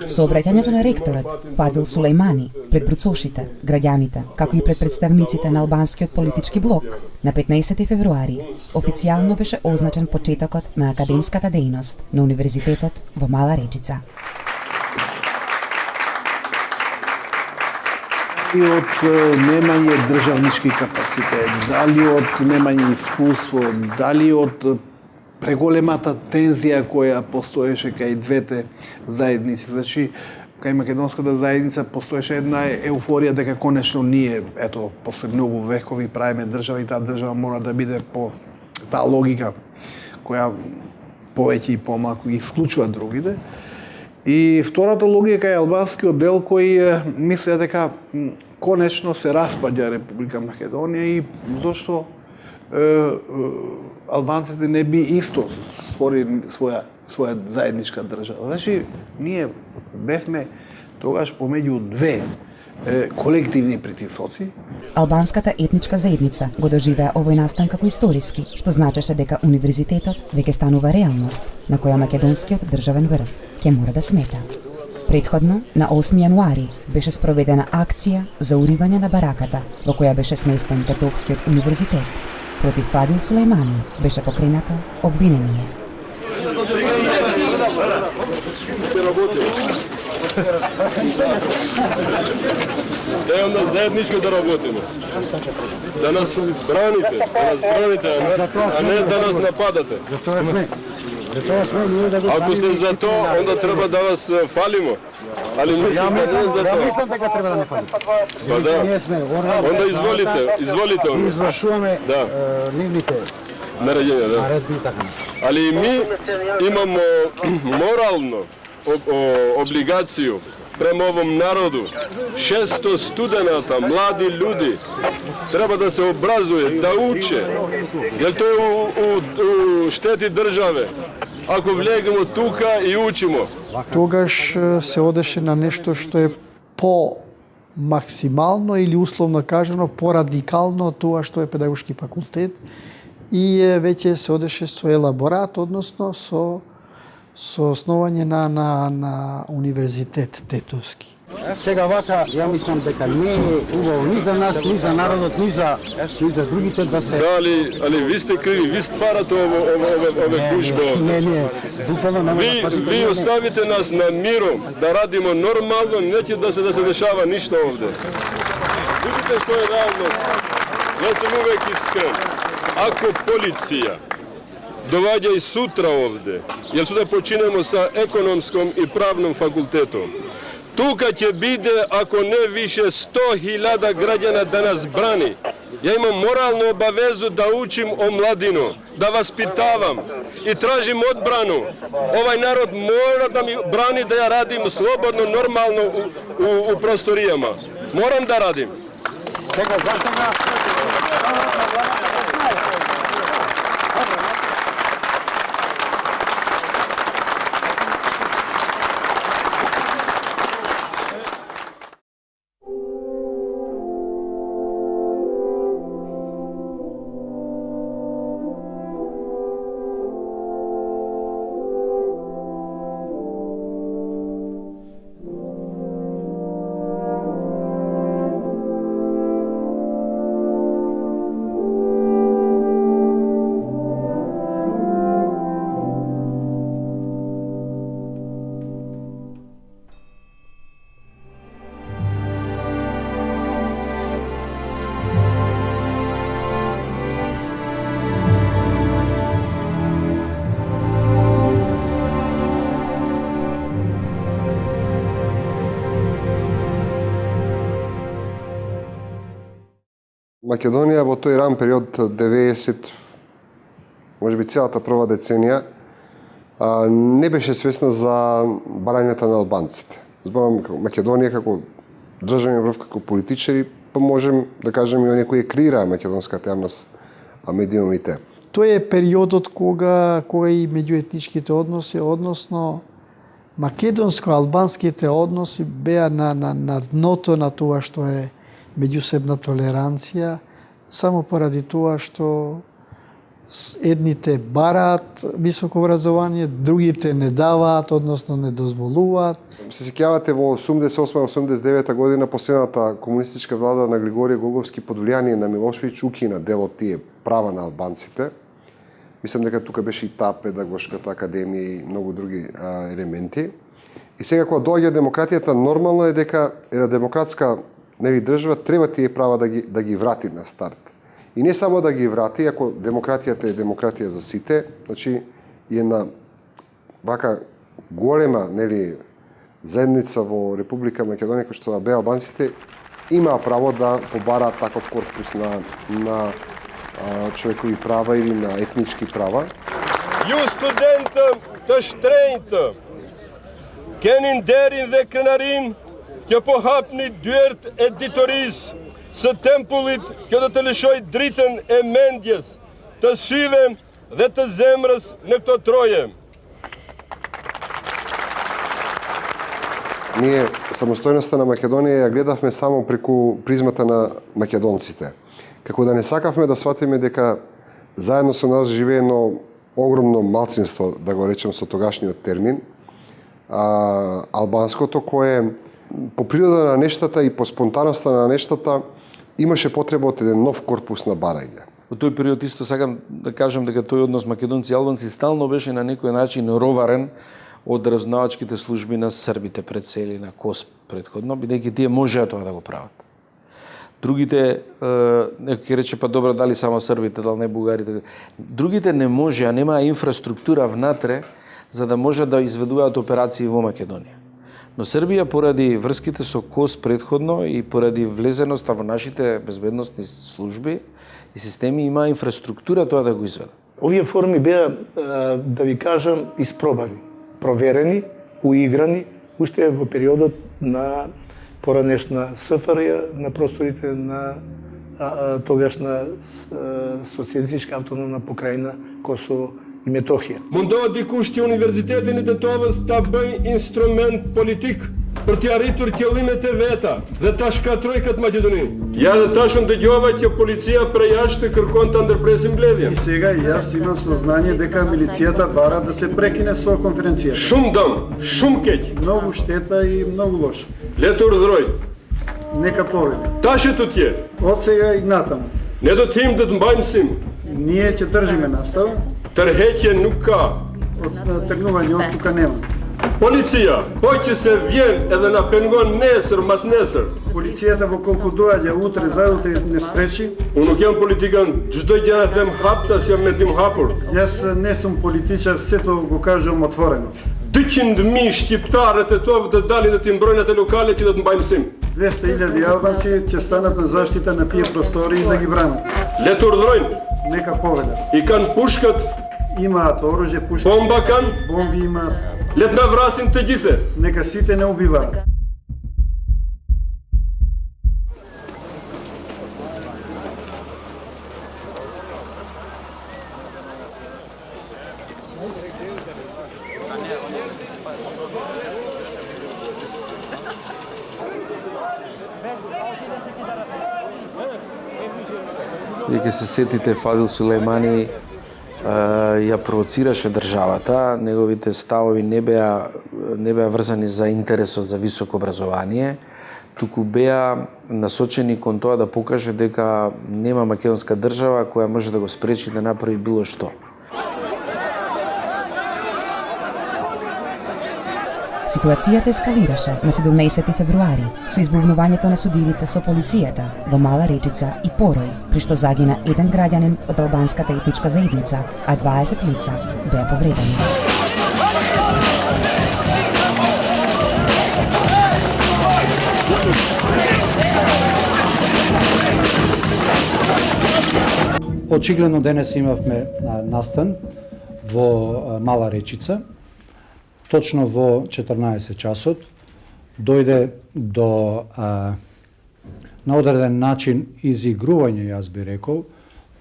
Со обраќањето на ректорот Фадил Сулејмани пред бруцошите, граѓаните, како и пред представниците на албанскиот политички блок, на 15 февруари официјално беше означен почетокот на академската дејност на Универзитетот во Мала Речица. Дали од немање државнички капацитет, дали од немање искуство, дали од преголемата тензија која постоеше кај двете заедници. Значи, кај македонската заедница постоеше една еуфорија дека конечно ние, ето, после многу векови правиме држава и таа држава мора да биде по таа логика која повеќе и помалку ги исклучува другите. И втората логика е албанскиот дел кој мислеа дека конечно се распаѓа Република Македонија и зошто албанците не би исто створили своја заедничка држава. Значи, ние бевме тогаш помеѓу две колективни притисоци. Албанската етничка заедница го доживеа овој настан како историски, што значеше дека универзитетот веќе станува реалност, на која македонскиот државен врв ќе мора да смета. Предходно, на 8 јануари, беше спроведена акција за уривање на бараката, во која беше сместен Тетовскиот универзитет. Против Фадил Сулејмани беше покренато обвинение. Да onda zajedničko da работиме. Да нас браните, а не да нас нападате. Ако сте за то, onda треба да вас фалимо. Ali mislim da ne za to. Ja mislim дека треба да не фали. Pa da. Onda izvolite onda. Извршуваме нивните наредјења, да. наредби и така. Ali mi imamo moralnu obligaciju prema ovom narodu. 600 studenata, mladi ljudi, treba da se obrazuje, da uče, jer to je u šteti države. Ако влегемо тука и учимо. Тогаш се одеше на нешто што е по максимално или условно кажано по-радикално од тоа што е педагошки факултет и веќе се одеше со елаборат, односно со основање на универзитет Тетовски. Сега вака, ја мислам дека не е убаво ни за нас, ни за народот, ни за другите да се... Да, ali vi ste krivi, vi stvarate ove gužbe ovde. Не, буквално не може да Vi ostavite nas na miru, da radimo normalno, neće da se dešava ništa ovde. Vidite što je realnost. Ja sam uvek iskren. Ako policija dovađa i sutra ovde, jer sutra počinemo sa ekonomskom i pravnom fakultetom, тука ќе биде, ако не више 100.000 граѓана да нас брани. Ја имам моралну обавезу да учим омладину, да васпитавам и тражим одбрану. Овај народ мора да ми брани да ја радим слободно, нормално у просторијама. Морам да радим. Сега, за сега... Македонија во тој ран период 90, можеби целата прва деценија, не беше свесна за барањето на албанците. Зборам Македонија како државен врв, како политичари, па можем да кажем и оние кои креираа македонската јавност, медиумите. Тој е периодот кога и меѓуетничките односи, односно македонско-албанските односи беа на дното на тоа што е меѓусебна толеранција, само поради тоа што едните бараат високо образование, другите не даваат, односно не дозволуваат. Се сеќавате во 88-89 година последната комунистичка влада на Григорije Гоговски под влијание на Милошевиќ укина дел од тие права на албанците. Мислам дека тука беше и таа педагошката академија и многу други елементи. И сега кога доаѓа демократијата, нормално е дека една демократска држава треба тие права да ги врати на старт. И не само да ги врати, ако демократијата е демократија за сите, значи и една вака голема, заедница во Република Македонија, кој што беа албанците, имаа право да побараат таков корпус на човекови права или на етнички права. Ju studentëm të shtrenjtë, keni nderin dhe krenarin që po hapni dyert e ditorisë së tempullit që do të lëshoj dritën e mendjes, të syve dhe të zemrës në këto troje. Ние самостојноста на Македонија ја гледавме само преку призмата на македонците. Како да не сакавме да сватиме дека заедно со нас живее едно огромно малцинство, да го речем со тогашниот термин, албанското, кое по природа на нештата и по спонтаноста на нештата имаше потреба од еден нов корпус на барање. Во тој период исто сакам да кажам дека тој однос македонци и албанци стално беше на некој начин роварен од разузнавачките служби на србите пред се или на КОС предходно, бидејќи тие можеа тоа да го прават. Другите, некој ќе рече, па добро, дали само србите, дали не бугарите. Другите не можеа, немаа инфраструктура внатре, за да можат да изведуваат операции во Македонија. Но Србија, поради врските со КОС предходно и поради влезеноста во нашите безбедносни служби и системи, има инфраструктура тоа да го изведе. Овие форми беа, да ви кажам, испробани, проверени, уиграни, уште во периодот на поранешна СФРЈ, на просторите на тогашна социјалистичка автономна покрајна Косово и Метохија. Mundohet dikush që Universitetin e Tetovës ta bëjë instrument politik për t'i arritur qëllimet e veta dhe ta shkatrojë këtë Maqedoni. Ja dhe tashun dëgjova që policia prej jashtë kërkon ta ndërpresin mbledhjen. И сега јас имам сознание дека милицијата бара да се прекине со конференцијата. Shumë dëm, shumë keq. Многу штета и многу лошо. Le të urdhëroj. Нека поведе. Tash të tje. Од сега и натаму. Ne do të të mbajmë sim. Ние ќе држиме настава. Tërheqje nuk ka. Од тргнување од тука нема. Policia, po që se vjen edhe na pengon nesër, mas nesër. Полицијата во колку доаѓа утре, заутре не спречи. Unë nuk jam politikan, çdo gjë e them haptas, jam me dim hapur. Јас не сум политичар, сето го кажам отворено. 200.000 shqiptarët e tovë të dalin dhe të mbrojnë atë lokale që do të mbajmë sim. 200.000 албанци ќе станат на заштита на тие простори и да ги бранат. Le të urdhërojnë. Нека поведат. I kanë pushkët, Имаат оружје, пушки, bomba kanë, бомби имаат. le të na vrasin të gjithë. Нека сите не убиваат. Вие се сетите, Фадил Сулејмани ја провоцираше државата, неговите ставови не беа врзани за интересот за високо образование, туку беа насочени кон тоа да покаже дека нема македонска држава која може да го спречи да направи било што. Ситуацијата ескалираше на 17 февруари со избувнувањето на судилите со полицијата во Мала Речица и Порој, при што загина еден граѓанин од албанската етничка заедница, а 20 лица беа повредени. Очигледно денес имавме настан во Мала Речица. Точно во 14 часот дојде до на одреден начин изигрување, јас би рекол,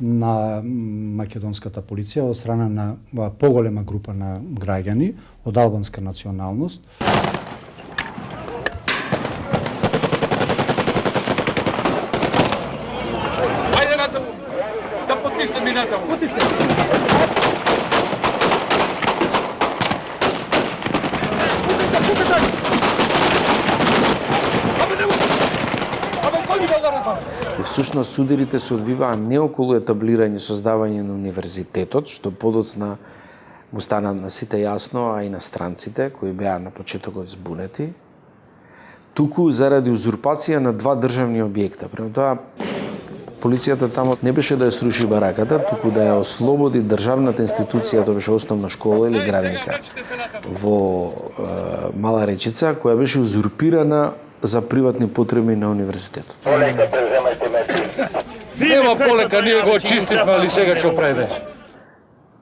на македонската полиција од страна на поголема група на граѓани од албанска националност. Ајде натаму, да потиснем и натаму. всушност сударите се одвиваа не околу етаблирање и создавање на универзитетот, што подоцна му стана на сите јасно, а и на странците, кои беа на почетокот збунети, туку заради узурпација на два државни објекта. Према тоа, полицијата тамо не беше да ја сруши бараката, туку да ја ослободи државната институција, тоа беше основна школа или градинка во Мала Речица, која беше узурпирана за приватни потреби на универзитетот. Нема полека, ние го очистивме, али сега што прави?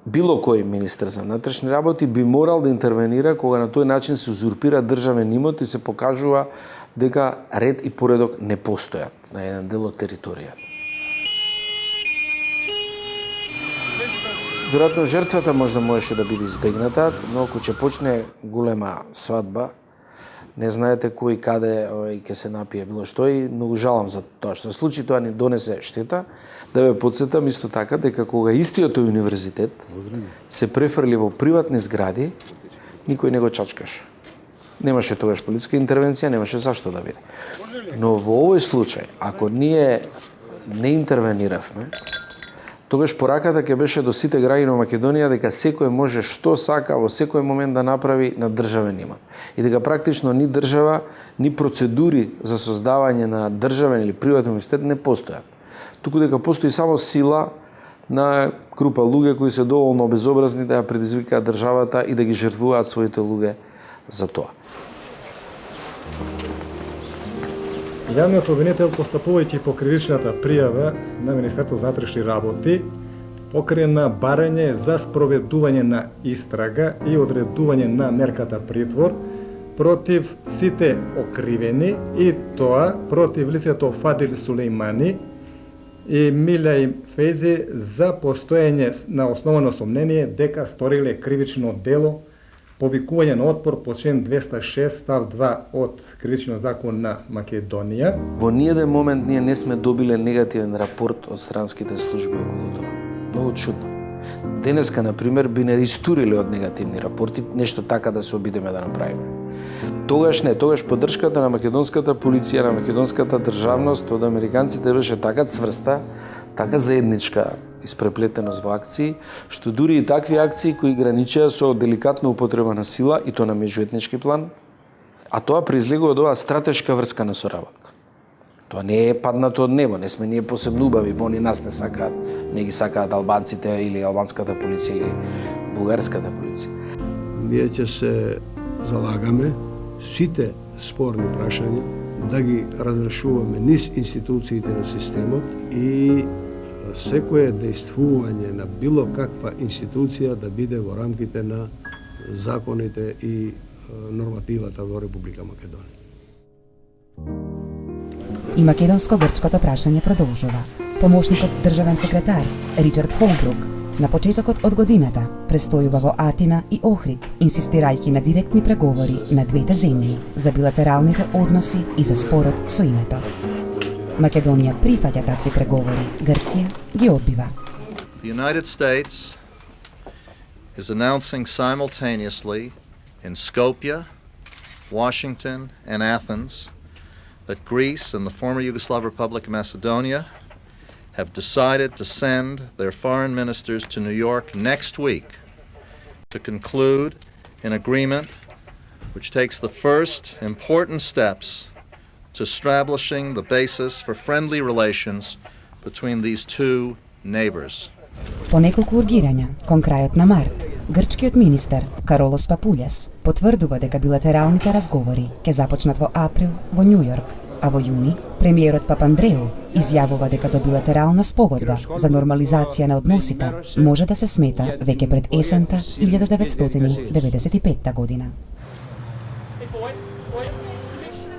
Било кој министер за внатрешни работи би морал да интервенира кога на тој начин се узурпира државен имот и се покажува дека ред и поредок не постојат на еден дел од територија. Веројатно жртвата можда можеше да биде избегната, но ако ќе почне голема свадба, не знаете кој каде ќе се напие било што и многу жалам за тоа што се случи, тоа ни донесе штета. Да ве подсетам исто така дека кога истиот тој универзитет се префрли во приватни згради, никој не го чачкаше. Немаше тогаш полициска интервенција, немаше зашто да биде. Но во овој случај, ако ние не интервениравме, тогаш пораката ќе беше до сите граѓани на Македонија дека секој може што сака во секој момент да направи на државен имот. И дека практично ни држава, ни процедури за создавање на државен или приватен универзитет не постојат. Туку дека постои само сила на група луѓе кои се доволно безобразни да ја предизвикаат државата и да ги жртвуваат своите луѓе за тоа. Јавниот обвинител, постапувајќи по кривичната пријава на Министерството за внатрешни работи, покрена барање за спроведување на истрага и одредување на мерката притвор против сите окривени и тоа против лицето Фадил Сулеймани и Милај Фези за постоење на основано сомнение дека сториле кривично дело повикување на отпор по член 206 став 2 од Кривичниот закон на Македонија. Во ниеден момент ние не сме добиле негативен рапорт од странските служби околу тоа. Многу чудно. Денеска, например, би не истуриле од негативни рапорти, нешто така да се обидеме да направиме. Тогаш не, тогаш поддршката на македонската полиција, на македонската државност од американците беше така цврста, така заедничка испреплетеност во акции, што дури и такви акции кои граничеа со деликатна употреба на сила и то на меѓуетнички план, а тоа произлегува од оваа стратешка врска на соработка. Тоа не е паднато од небо, не сме ние посебно убави, бо они нас не сакаат, не ги сакаат албанците или албанската полиција или бугарската полиција. Ние ќе се залагаме сите спорни прашања да ги разрешуваме низ институциите на системот и секое действување на било каква институција да биде во рамките на законите и нормативата во Република Македонија. И македонско-грчкото прашање продолжува. Помошникот државен секретар Ричард Холбрук на почетокот од годината престојува во Атина и Охрид, инсистирајќи на директни преговори на двете земји за билатералните односи и за спорот со името. Македонија прифаќа такви преговори, Грција ги одбива. The United States is announcing simultaneously in Skopje, Washington, and Athens that Greece and the former Yugoslav Republic of Macedonia have decided to send their foreign ministers to New York next week to conclude an agreement which takes the first important steps to establishing the basis for friendly relations between these two neighbors. По неколку ургирања, кон крајот на март, грчкиот министер Каролос Папулјас потврдува дека билатералните разговори ќе започнат во април во Њу Јорк, а во јуни премиерот Папандреу изјавува дека до билатерална спогодба за нормализација на односите може да се смета веќе пред есента 1995 година.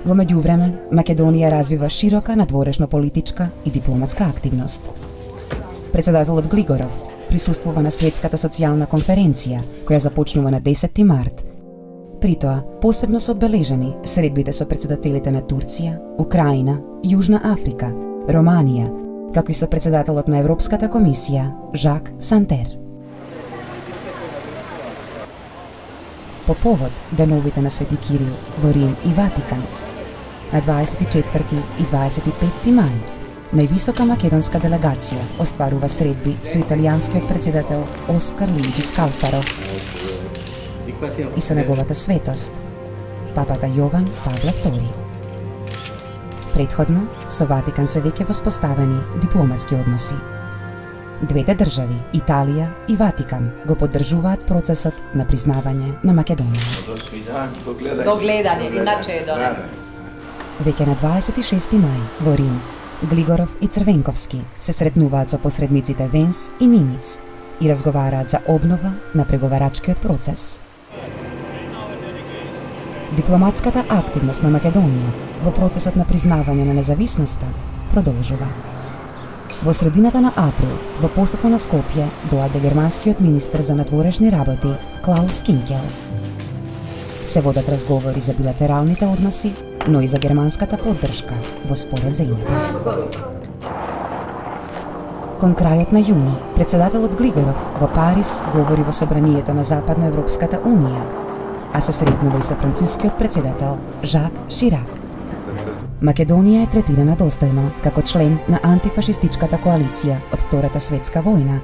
Во меѓувреме, Македонија развива широка надворешно политичка и дипломатска активност. Председателот Глигоров присуствува на Светската социјална конференција, која започнува на 10 март. При тоа, посебно се одбележани средбите со председателите на Турција, Украина, Јужна Африка, Романија, како и со председателот на Европската комисија, Жак Сантер. По повод деновите на Свети Кирил во Рим и Ватикан, на 24 и 25 мај, највисока македонска делегација остварува средби со италијанскиот председател Оскар Луиджи Скалфаро и со неговата светост, папата Јован Павле II. Претходно, со Ватикан се веќе воспоставени дипломатски односи. Двете држави, Италија и Ватикан, го поддржуваат процесот на признавање на Македонија. До гледане, иначе е добро. Веќе на 26 мај во Рим, Глигоров и Црвенковски се сретнуваат со посредниците Венс и Нимиц и разговараат за обнова на преговарачкиот процес. Дипломатската активност на Македонија во процесот на признавање на независноста продолжува. Во средината на април, во посета на Скопје, доаде германскиот министер за надворешни работи Клаус Кинкел. Се водат разговори за билатералните односи, но и за германската поддршка во спорот за името. Кон крајот на јуни, председателот Глигоров во Париз говори во собранието на Западноевропската унија, а се сретнува и со францускиот председател Жак Ширак. Македонија е третирана достојно како член на антифашистичката коалиција од Втората светска војна,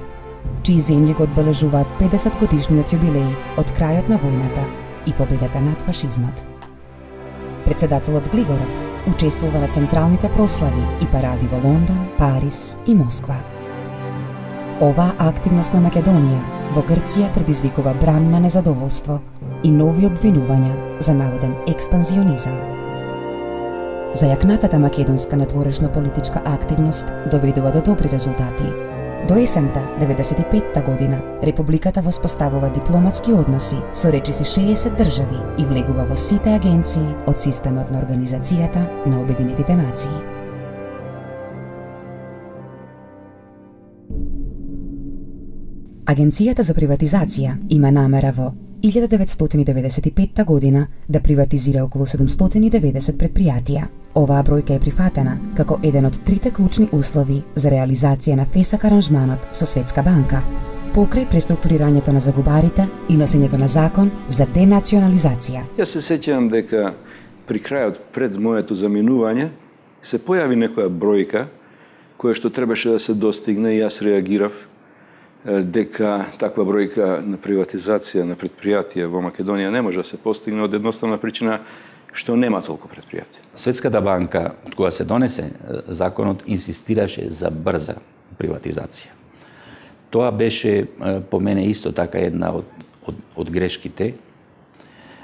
чии земји го одбележуваат 50 годишниот јубилеј од крајот на војната и победата над фашизмот. Председателот Глигоров учествува на централните прослави и паради во Лондон, Париз и Москва. Оваа активност на Македонија во Грција предизвикува бран на незадоволство и нови обвинувања за наводен експанзионизам. Зајакнатата македонска надворешна политичка активност доведува до добри резултати. До есента 95-та година Републиката воспоставува дипломатски односи со речиси 60 држави и влегува во сите агенции од системот на Организацијата на Обединетите нации. Агенцијата за приватизација има намера во 1995 година да приватизира околу 790 предпријатија. Оваа бројка е прифатена како еден од трите клучни услови за реализација на ФЕСАК аранжманот со Светска банка, покрај преструктурирањето на загубарите и носењето на закон за денационализација. Јас се сеќавам дека при крајот пред моето заминување се појави некоја бројка која што требаше да се достигне и јас реагирав дека таква бројка на приватизација на предпријатија во Македонија не може да се постигне од едноставна причина што нема толку предпријатија. Светската банка, од кога се донесе законот, инсистираше за брза приватизација. Тоа беше по мене исто така една од грешките,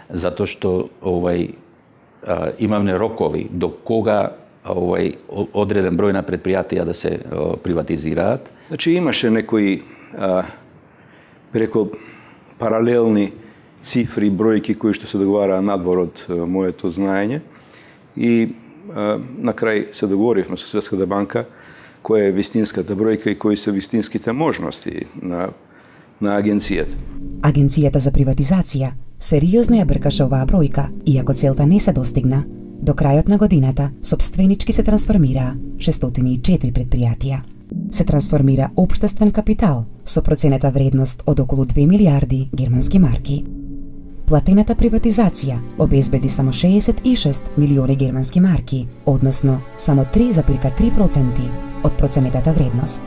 затоа што имаме рокови до кога одреден број на предпријатија да се приватизираат. Значи имаше некои преко паралелни цифри, бројки кои што се договараа надвор од моето знаење и на крај се договоривме со Светската банка која е вистинската бројка и кои се вистинските можности на агенцијата. Агенцијата за приватизација сериозно ја бркаше оваа бројка, иако целта не се достигна. До крајот на годината сопственички се трансформираа 604 предпријатија. Се трансформира општествен капитал со проценета вредност од околу 2 милиарди германски марки. Платената приватизација обезбеди само 66 милиони германски марки, односно само 3,3% од проценетата вредност.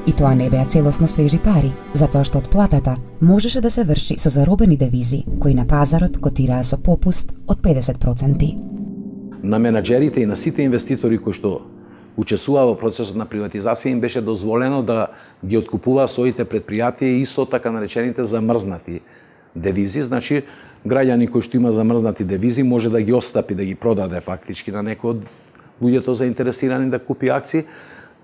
И тоа не беа целосно свежи пари, затоа што отплатата можеше да се врши со заробени девизи, кои на пазарот котираа со попуст од 50%. На менаџерите и на сите инвеститори кои што учесуваа во процесот на приватизација им беше дозволено да ги откупуваа своите предпријатија и со така наречените замрзнати девизи. Значи, граѓани кои што има замрзнати девизи може да ги остапи, да ги продаде фактички на некој од луѓето заинтересирани да купи акции.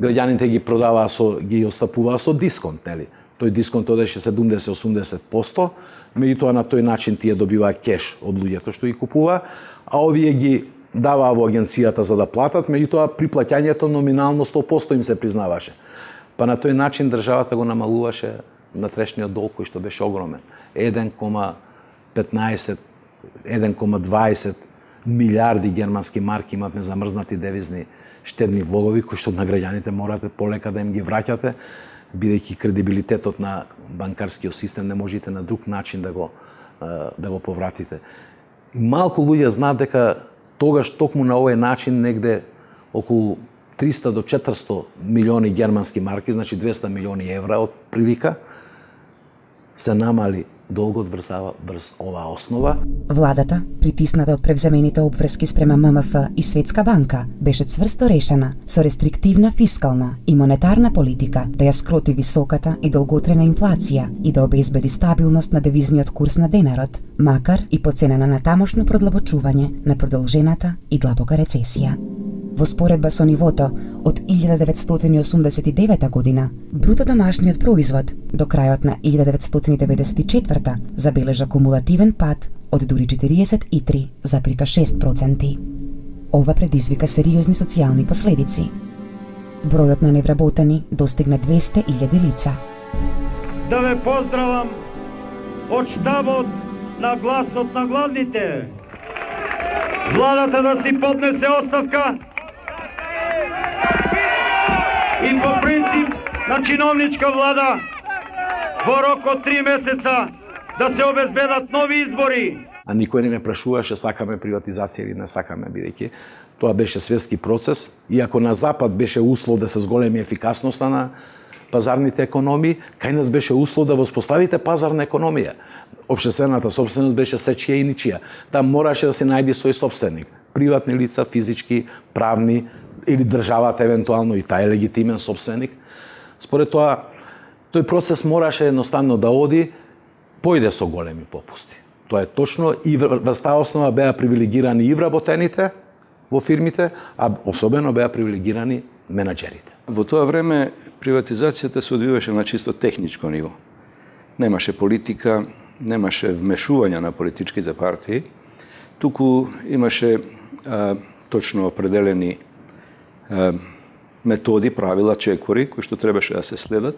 Граѓаните ги продаваа ги остапуваа со дисконт, нели? Тој дисконт одеше 70-80%, меѓутоа на тој начин тие добиваа кеш од луѓето што ги купуваа, а овие ги даваа во агенцијата за да платат, меѓутоа при плаќањето номинално 100% им се признаваше. Па на тој начин државата го намалуваше натрешниот долг кој што беше огромен. 1,20 милиарди германски марки имавме замрзнати девизни штедни влогови кои што на граѓаните морате полека да им ги враќате, бидејќи кредибилитетот на банкарскиот систем не можете на друг начин да го повратите. И малку луѓе знаат дека тогаш токму на овој начин негде околу 300 до 400 милиони германски марки, значи 200 милиони евра од прилика, се намали долгот врз оваа основа. Владата, притисната од превземените обврски спрема ММФ и Светска банка, беше цврсто решена со рестриктивна фискална и монетарна политика да ја скроти високата и долготрена инфлација и да обезбеди стабилност на девизниот курс на денарот, макар и по цена на тамошно продлабочување на продолжената и длабока рецесија. Во споредба со нивото од 1989 година, бруто домашниот производ до крајот на 1994 забележа кумулативен пад од дури 43,6%. Ова предизвика сериозни социјални последици. Бројот на невработени достигна 200.000 лица. Да ве поздравам од штабот на гласот на гладните. Владата да си поднесе оставка и по принцип на чиновничка влада во рок од 3 месеца да се обезбедат нови избори. А никој не ме прашуваше сакаме приватизација или не сакаме, бидејќи тоа беше светски процес. Иако на Запад беше услов да се зголеми ефикасноста на пазарните економии, кај нас беше услов да воспоставите пазарна економија. Општествената собственост беше сечија и ничија. Там мораше да се најде свој собственик. Приватни лица, физички, правни, или државата евентуално и тај легитимен собственик. Според тоа, тој процес мораше едноставно да оди, појде со големи попусти. Тоа е точно и врз таа основа беа привилегирани и вработените во фирмите, а особено беа привилегирани менаџерите. Во тоа време приватизацијата се одвиваше на чисто техничко ниво. Немаше политика, немаше вмешување на политичките партии, туку имаше точно определени методи, правила, чекори, кои што требаше да се следат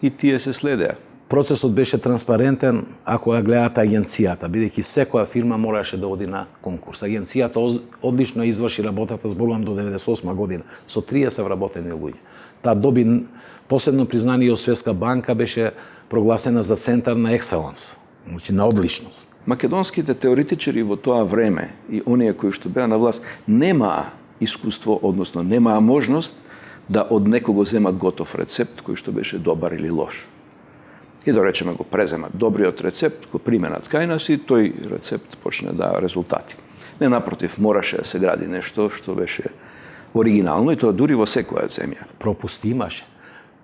и тие се следеа. Процесот беше транспарентен ако ја гледате агенцијата, бидејќи секоја фирма мораше да оди на конкурс. Агенцијата одлично изврши работата, зборувам до 98 година, со 30 вработени луѓе. Таа доби посебно признание од Светска банка, беше прогласена за центар на екселенс, значи на одличност. Македонските теоретичари во тоа време и оние кои што беа на власт немаа искуство, односно немаа можност да од некого земат готов рецепт кој што беше добар или лош. И да речеме го преземат добриот рецепт, го применат кај нас и тој рецепт почне да дава резултати. Не, напротив, мораше да се гради нешто што беше оригинално и тоа дури во секоја земја. Пропусти имаше.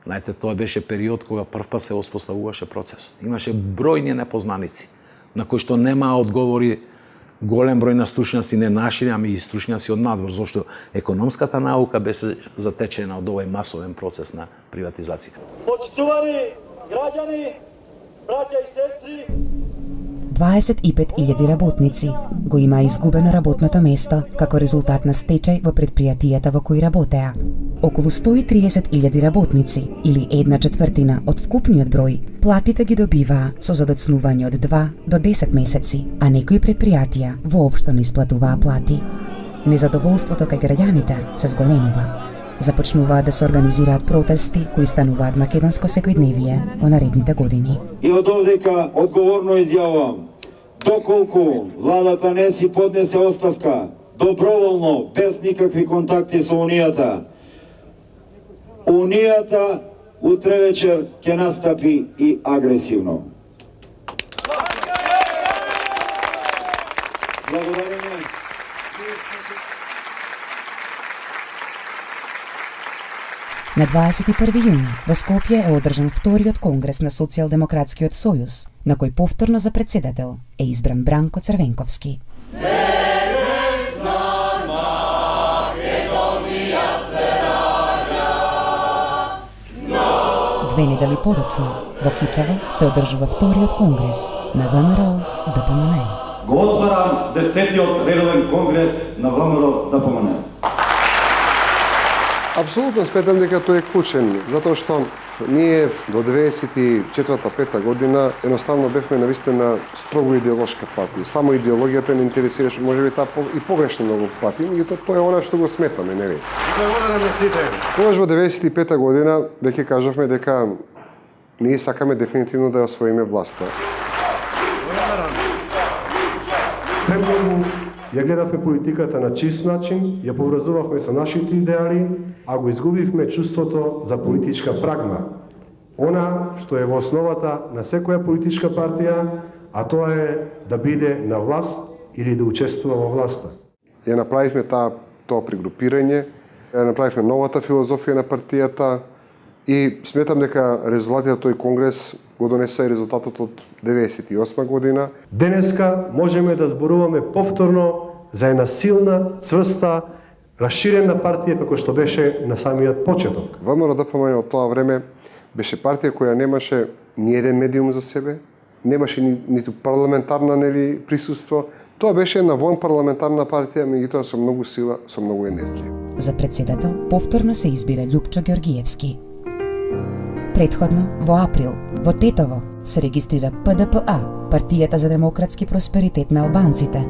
Знаете, тоа беше период кога првпат се воспоставуваше процесот. Имаше бројни непознаници на кои што немаа одговори голем број на стручњаци, не наши, ами и стручњаци од надвор, зашто економската наука беше затечена од овој масовен процес на приватизација. Почитувани граѓани, браќа и сестри, 25.000 работници го има изгубено работното место како резултат на стечај во предпријатијата во кои работеа. Околу 130.000 работници, или 1/4 од вкупниот број, платите ги добиваа со задоцнување од 2 до 10 месеци, а некои предпријатија воопшто не исплатуваа плати. Незадоволството кај граѓаните се зголемува. Започнуваат да се организираат протести кои стануваат македонско секојдневие во наредните години. И од овдека одговорно изјавувам, доколку владата не си поднесе оставка, доброволно, без никакви контакти со Унијата утре вечер ќе настапи и агресивно. Благодариме. На 21 јуни во Скопје е одржан вториот конгрес на Социјалдемократскиот сојуз, на кој повторно за председател е избран Бранко Црвенковски. Две недели подоцна, во Кичево се одржува вториот конгрес на ВМРО ДПМН. Го отварам 10-тиот редовен конгрес на ВМРО ДПМН. Апсолутно сметам дека тој е клучен, затоа што ние до 94-5 година едноставно бевме навистина строго идеолошка партија. Само идеологијата не интересираше, можеби таа и погрешно многу пати, меѓутоа тоа е она што го сметаме, нели? Благодарам на сите. Тогаш во 95 година веќе кажавме дека ние сакаме дефинитивно да ја освоиме власта. Премногу Ја гледавме политиката на чист начин, ја поврзувавме со нашите идеали, а го изгубивме чувството за политичка прагма. Она што е во основата на секоја политичка партија, а тоа е да биде на власт или да учествува во власта. Ја направивме тоа пригрупирање, ја направивме новата филозофија на партијата и сметам дека резултатите тој конгрес го донесе и резултатот од 98 година. Денеска можеме да зборуваме повторно за една силна, цврста, расширена партија како што беше на самиот почеток. ВМРО-ДПМН од тоа време беше партија која немаше ни еден медиум за себе, немаше ниту парламентарна присуство. Тоа беше една вонпарламентарна партија, меѓутоа со многу сила, со многу енергија. За председател повторно се избира Љупчо Ѓоргиевски. Предходно, во април, во Тетово, се регистрира ПДПА, Партијата за демократски просперитет на албанците.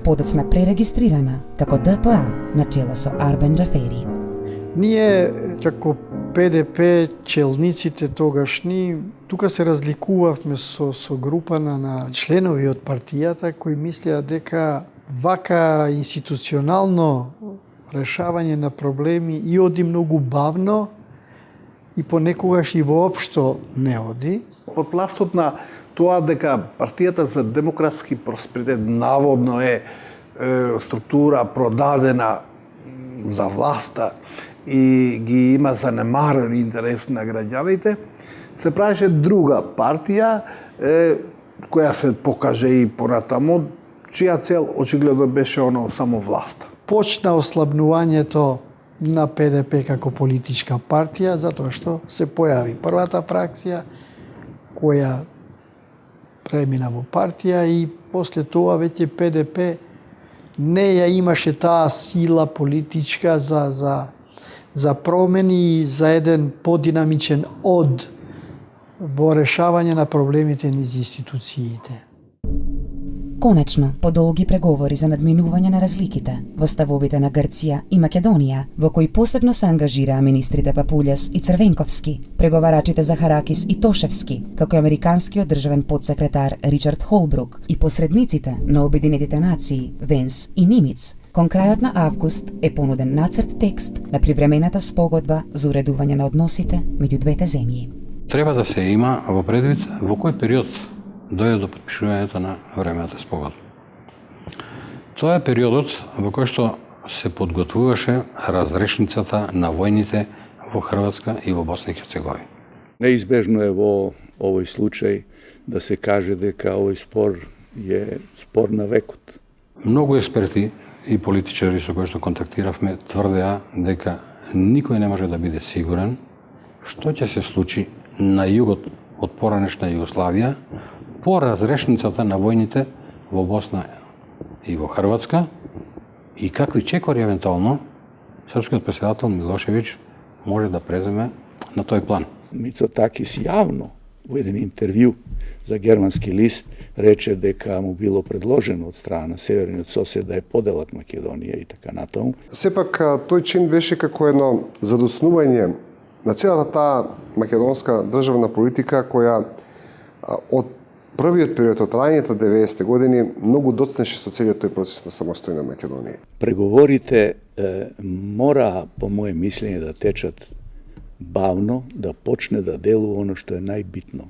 Подоцна пререгистрирана како ДПА на чело со Арбен Џафери. Ние, како ПДП, челниците тогашни, тука се разликувавме со група на членови од партијата кои мислеа дека вака институционално решавање на проблеми и оди многу бавно и понекогаш и воопшто не оди. Под пластот на тоа дека партијата за демократски просперитет наводно е структура продадена за власта и ги има занемарен интерес на граѓаните, се правеше друга партија која се покаже и понатаму, чија цел очигледно беше оно само власта. Почна ослабнувањето на ПДП како политичка партија, затоа што се појави првата фракција која премина во партија и после тоа веќе ПДП не ја имаше таа сила политичка за промени и за еден подинамичен од во решавање на проблемите низ институциите. Конечно, по долги преговори за надминување на разликите во ставовите на Грција и Македонија, во кои посебно се ангажираа министрите Папулјас и Црвенковски, преговарачите Захаракис и Тошевски, како и американскиот државен подсекретар Ричард Холбрук и посредниците на Обединетите нации Венс и Нимиц, кон крајот на август е понуден нацрт текст на привремената спогодба за уредување на односите меѓу двете земји. Треба да се има во предвид во кој период дојде до подпишувањето на времената спогодба. Тоа е периодот во кој што се подготвуваше разрешницата на војните во Хрватска и во Босна и Херцеговина. Неизбежно е во овој случај да се каже дека овој спор е спор на векот. Многу експерти и политичари со кои што контактиравме тврдеа дека никој не може да биде сигурен што ќе се случи на југот од поранешна Југославија по разрешницата на војните во Босна и во Хрватска и какви чекори евентуално српскиот претседател Милошевиќ може да преземе на тој план. Мицотакис јавно во еден интервју за германски лист рече дека му било предложено од страна на северниот сосед да ја поделат Македонија и така натаму. Сепак тој чин беше како едно задоснување на целата таа македонска државна политика која од првиот период од раните 90-те години многу доцнеше со целиот тој процес на самостојна Македонија. Преговорите мора, по моје мислење, да течат бавно, да почне да делува оно што е најбитно.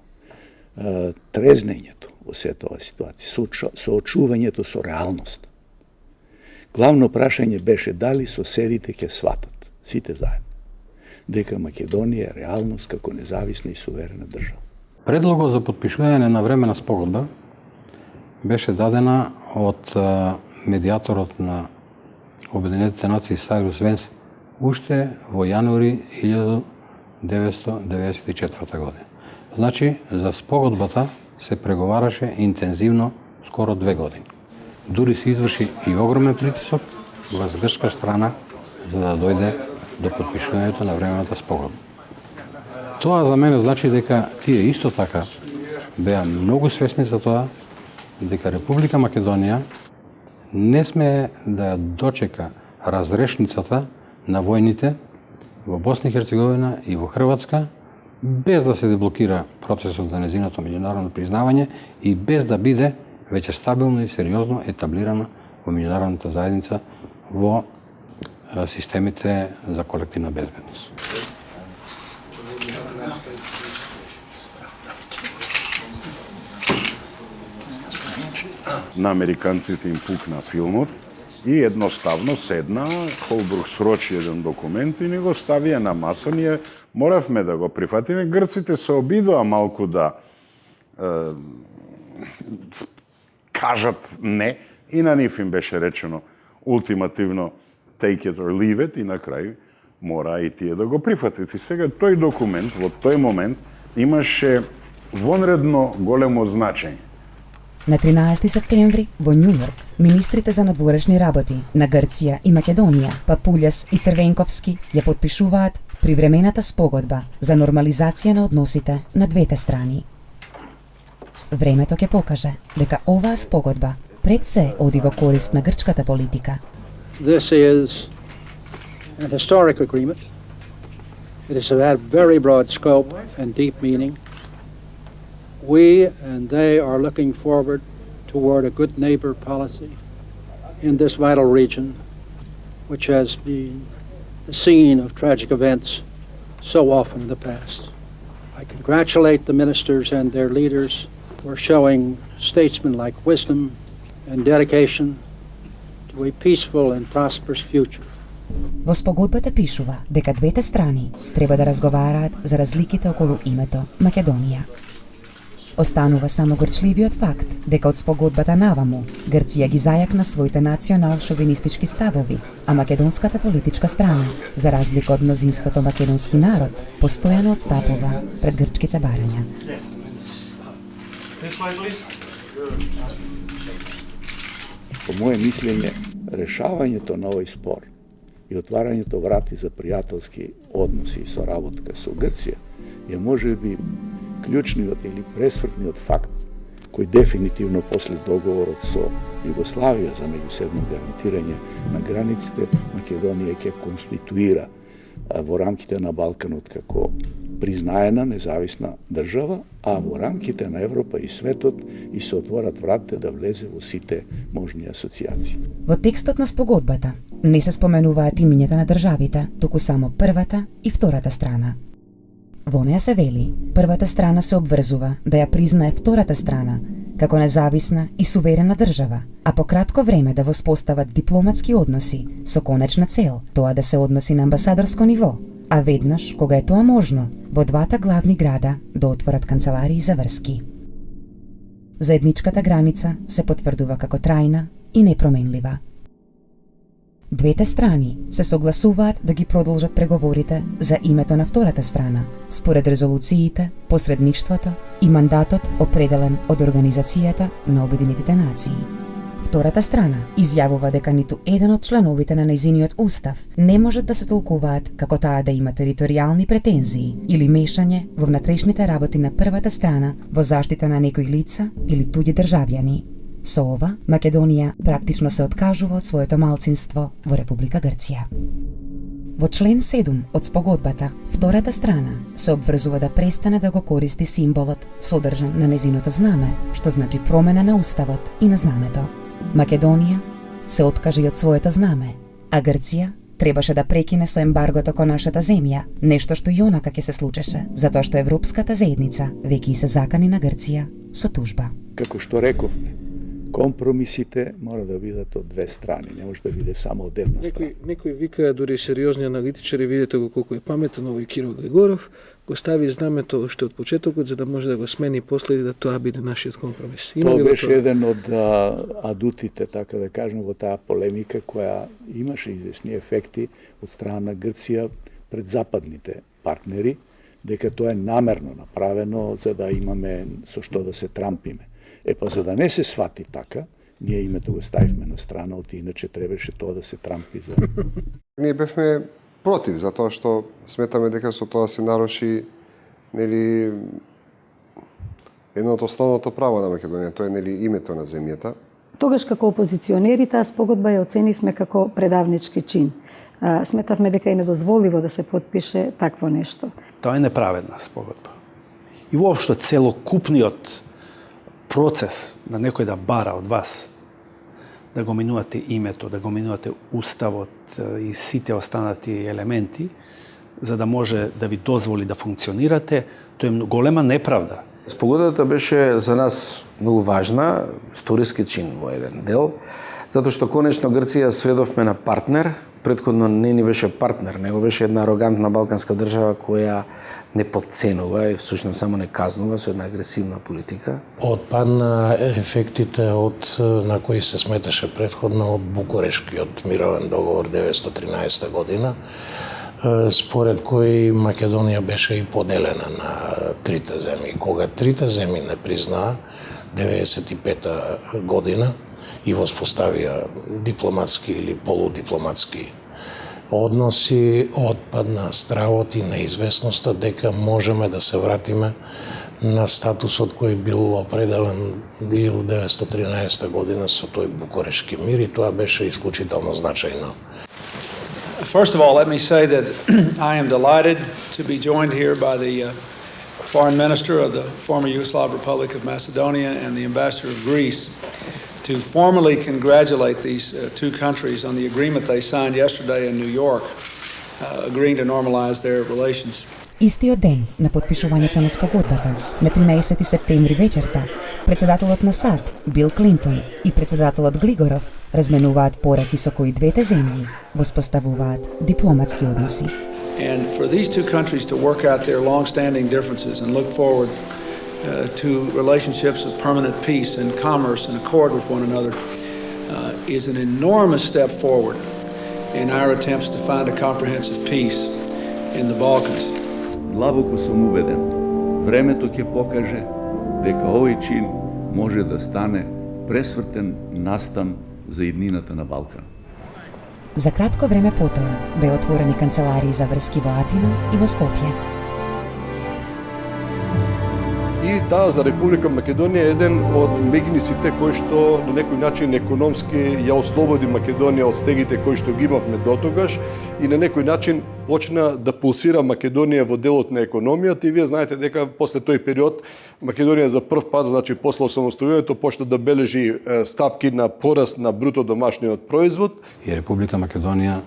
Трезнењето во сета оваа ситуација, соочувањето со реалност. Главно прашање беше дали соседите ќе сватат, сите заедно, дека Македонија е реалност како независна и суверена држава. Предлогот за подпишување на времена спогодба беше дадена од медијаторот на Обединетите нации Сайрус Венс уште во јануари 1994 година. Значи, за спогодбата се преговараше интензивно скоро 2 години. Дури се изврши и огромен притисок врз грчка страна за да дојде до подпишувањето на времената спогодба. Тоа за мене значи дека тие исто така беа многу свесни за тоа дека Република Македонија не смее да ја дочека разрешницата на војните во Босна и Херцеговина и во Хрватска без да се деблокира процесот за незиното меѓународно признавање и без да биде веќе стабилно и сериозно етаблирана во меѓународната заедница во системите за колективна безбедност. На американците им пукна филмот и едноставно седна, Холбрук срочи еден документ и ни го ставија на маса. Ние моравме да го прифатиме. Грците се обидоа малку да кажат не и на нив им беше речено ултимативно take it or leave it и на крај мора и тие да го прифатите. И сега тој документ во тој момент имаше вонредно големо значење. На 13 септември во Њујорк министрите за надворешни работи на Грција и Македонија, Папулјас и Црвенковски, ја потпишуваат привремената спогодба за нормализација на односите на двете страни. Времето ќе покаже дека оваа спогодба пред се оди во корист на грчката политика. This is an historic agreement. It is of very broad scope and deep meaning. We and they are looking forward toward a good neighbor policy in this vital region, which has been the scene of tragic events so often in the past. I congratulate the ministers and their leaders for showing statesmanlike wisdom and dedication to a peaceful and prosperous future. Во спогодбата пишува дека двете страни треба да разговараат за разликите околу името Македонија. Останува само горчливиот факт дека од спогодбата наваму Грција ги зајакна своите национал-шовинистички ставови, а македонската политичка страна, за разлика од мнозинството македонски народ, постојано отстапува пред грчките барања. По моje мислење, решавањето на овој спор и отварањето врати за пријателски односи и соработка со Грција е можеби клучниот или пресвртниот факт кој дефинитивно после договорот со Југославија за меѓусебно гарантирање на границите Македонија ќе конституира во рамките на Балканот како признаена независна држава, а во рамките на Европа и светот и се отворат вратите да влезе во сите можни асоциации. Во текстот на спогодбата не се споменуваат имињата на државите, туку само првата и втората страна. Во неја се вели, првата страна се обврзува да ја признае втората страна како независна и суверена држава, а по кратко време да воспостават дипломатски односи со конечна цел тоа да се односи на амбасадорско ниво, а веднаш, кога е тоа можно, во двата главни града да отворат канцеларии за врски. Заедничката граница се потврдува како трајна и непроменлива. Двете страни се согласуваат да ги продолжат преговорите за името на втората страна, според резолуциите, посредништвото и мандатот определен од Организацијата на Обединетите нации. Втората страна изјавува дека ниту еден од членовите на нејзиниот устав не можат да се толкуваат како таа да има територијални претензии или мешање во внатрешните работи на првата страна во заштита на некои лица или туѓи државјани. Со ова, Македонија практично се откажува од своето малцинство во Република Грција. Во член 7 од спогодбата, втората страна се обврзува да престане да го користи символот содржан на незиното знаме, што значи промена на уставот и на знамето. Македонија се откаже и од своето знаме, а Грција требаше да прекине со ембаргото кон нашата земја, нешто што и онака ќе се случеше, затоа што Европската заедница веќе и се закани на Грција со тужба. Како што рековме, компромисите мора да бидат од две страни, не може да биде само од една страна. Некој вика, дури сериозни аналитичари, видите го колку е паметен овој Кирил Григоров, го стави знамето уште од почетокот за да може да го смени после и да тоа биде нашиот компромис. Тоа беше еден од адутите, така да кажем, во таа полемика која имаше известни ефекти од страна на Грција пред западните партнери, дека тоа е намерно направено за да имаме со што да се трампиме. Па за да не се свати така, ние името го ставивме на страна, оти иначе требаше тоа да се трампи за... Ние бевме против, затоа што сметаме дека со тоа се наруши нели едно од основното право на Македонија, тоа е нели името на земјата. Тогаш како опозиционери таа спогодба ја оценивме како предавнички чин. Сметавме дека е недозволиво да се потпише такво нешто. Тоа е неправедна спогодба. И воопшто целокупниот процес на некој да бара од вас да го менувате името, да го менувате уставот и сите останати елементи, за да може да ви дозволи да функционирате, тоа е голема неправда. Спогодбата беше за нас многу важна, историски чин во еден дел, затоа што конечно Грција сведовме на партнер, претходно не ни беше партнер, него беше една арогантна балканска држава која не подценува и всушност само не казнува со една агресивна политика. Отпадна ефектите на кои се сметаше претходно од Букурешкиот мировен договор 1913 година, според кој Македонија беше и поделена на трите земји. Кога трите земји не признаа 95-та година и воспоставија дипломатски или полудипломатски односи, отпадна стравот и неизвестноста дека можеме да се вратиме на статусот кој бил определен 1913 година со тој Букурешки мир и тоа беше исклучително значајно. First of all, let me say that I am delighted to be joined here by the Foreign Minister of the former Yugoslav Republic of Macedonia and the Ambassador of Greece to formally congratulate these two countries on the agreement they signed yesterday in New York, agreeing to normalize their relations. Истиот ден на подпишувањето на спогодбата, на 13 септември вечерта, председателот на САД, Бил Клинтон, и председателот Глигоров разменуваат пораки со кои двете земји воспоставуваат дипломатски односи. And for these two countries to work out their long-standing differences and look forward to relationships of permanent peace and commerce and accord with one another is an enormous step forward in our attempts to find a comprehensive peace in the Balkans. Длабоко сум убеден, времето ќе покаже дека овој чин може да стане пресвртен настан за иднината на Балкан. За кратко време потоа беа отворени канцеларии за врски во Атина и во Скопје. И таа за Република Македонија е еден од мегнисите кои што до некој начин економски ја ослободи Македонија од стегите кои што ги имавме дотогаш и на некој начин почна да пулсира Македонија во делот на економијата и вие знаете дека после тој период Македонија за прв пат, значи после осамостојувањето, почна да бележи стапки на пораст на бруто домашниот производ. И Република Македонија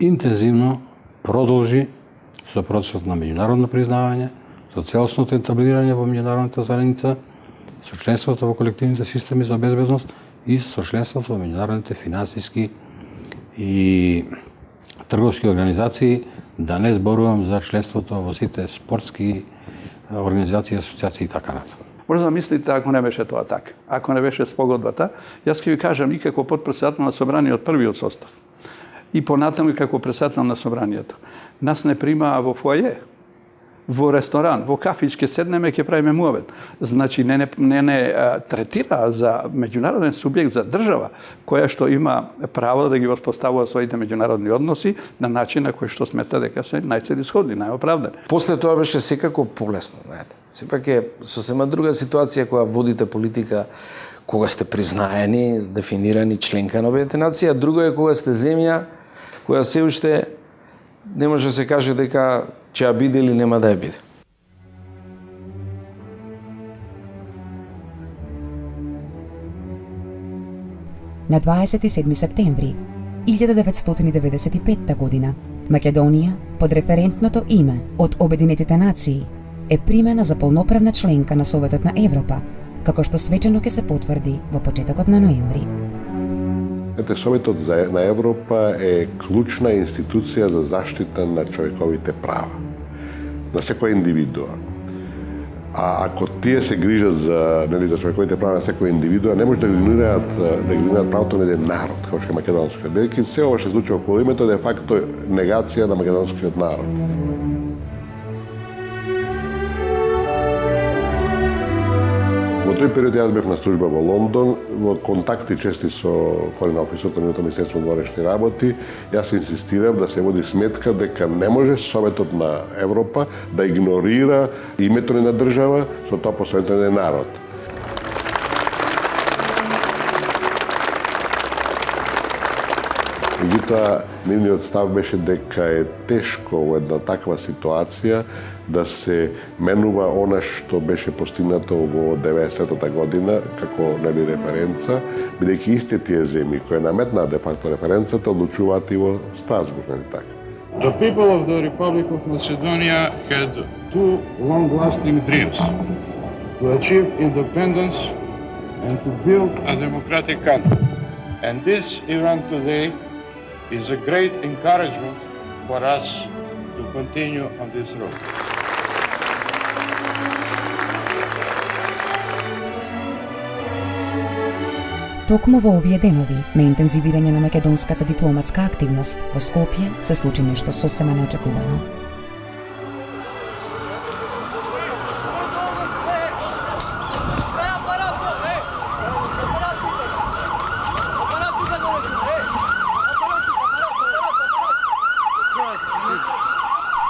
интензивно продолжи со процесот на меѓународно признавање, со целосното етаблирање во меѓународната заедница, со членството во колективните системи за безбедност и со членството во меѓународните финансиски и трговски организации, да не зборувам за членството во сите спортски организации, асоциации и така натаму. Може да мислите ако не беше тоа така, ако не беше спогодбата, јас ќе ви кажам и како подпредседател на собраниот првиот состав и понатаму и како председател на собранието. Нас не примаа во фоје, во ресторан, во кафич ќе седнеме, ќе правиме муавет. Значи не третира за меѓународен субјект, за држава, која што има право да ги воспоставува своите меѓународни односи на начин на кој што смета дека се најцелисходни, најоправдани. После тоа беше секако полесно, знаете. Сепак е сосема друга ситуација кога водите политика кога сте признаени, дефинирани членка на Обединетите нации, а друго е кога сте земја која се уште не може да се каже дека ќе ја биде или нема да ја биде. На 27 септември 1995 година Македонија под референтното име од Обединетите нации е примена за полноправна членка на Советот на Европа, како што свечено ќе се потврди во почетокот на ноември. Советот на Европа е клучна институција за заштита на човековите права на секоја индивидуа. А ако тие се грижат за човековите права на секоја индивидуа, не може да игнорираат правото на еден народ, како што е македонскиот. Бидејќи се ова што се случува околу името де факто негација на македонскиот народ. Во тој период јас бев на служба во Лондон, во контакти чести со Форен офисот на Министерство на външни работи. Јас инсистирав да се води сметка дека не може Советот на Европа да игнорира името на држава со тоа посветен народ. Меѓутоа, нивниот став беше дека е тешко во една таква ситуација да се менува она што беше постигнато во 90-та година како референца, бидејќи истите тие земји кои наметнаа де факто референцата одлучуваат и во Страсбург, нели така? The people of the Republic of Macedonia had two long-lasting dreams: to achieve independence and to build a democratic country. And this event today is a great encouragement for us to continue on this road. Токму во овие денови на интензивирање на македонската дипломатска активност во Скопје се случи нешто сосема неочекувано.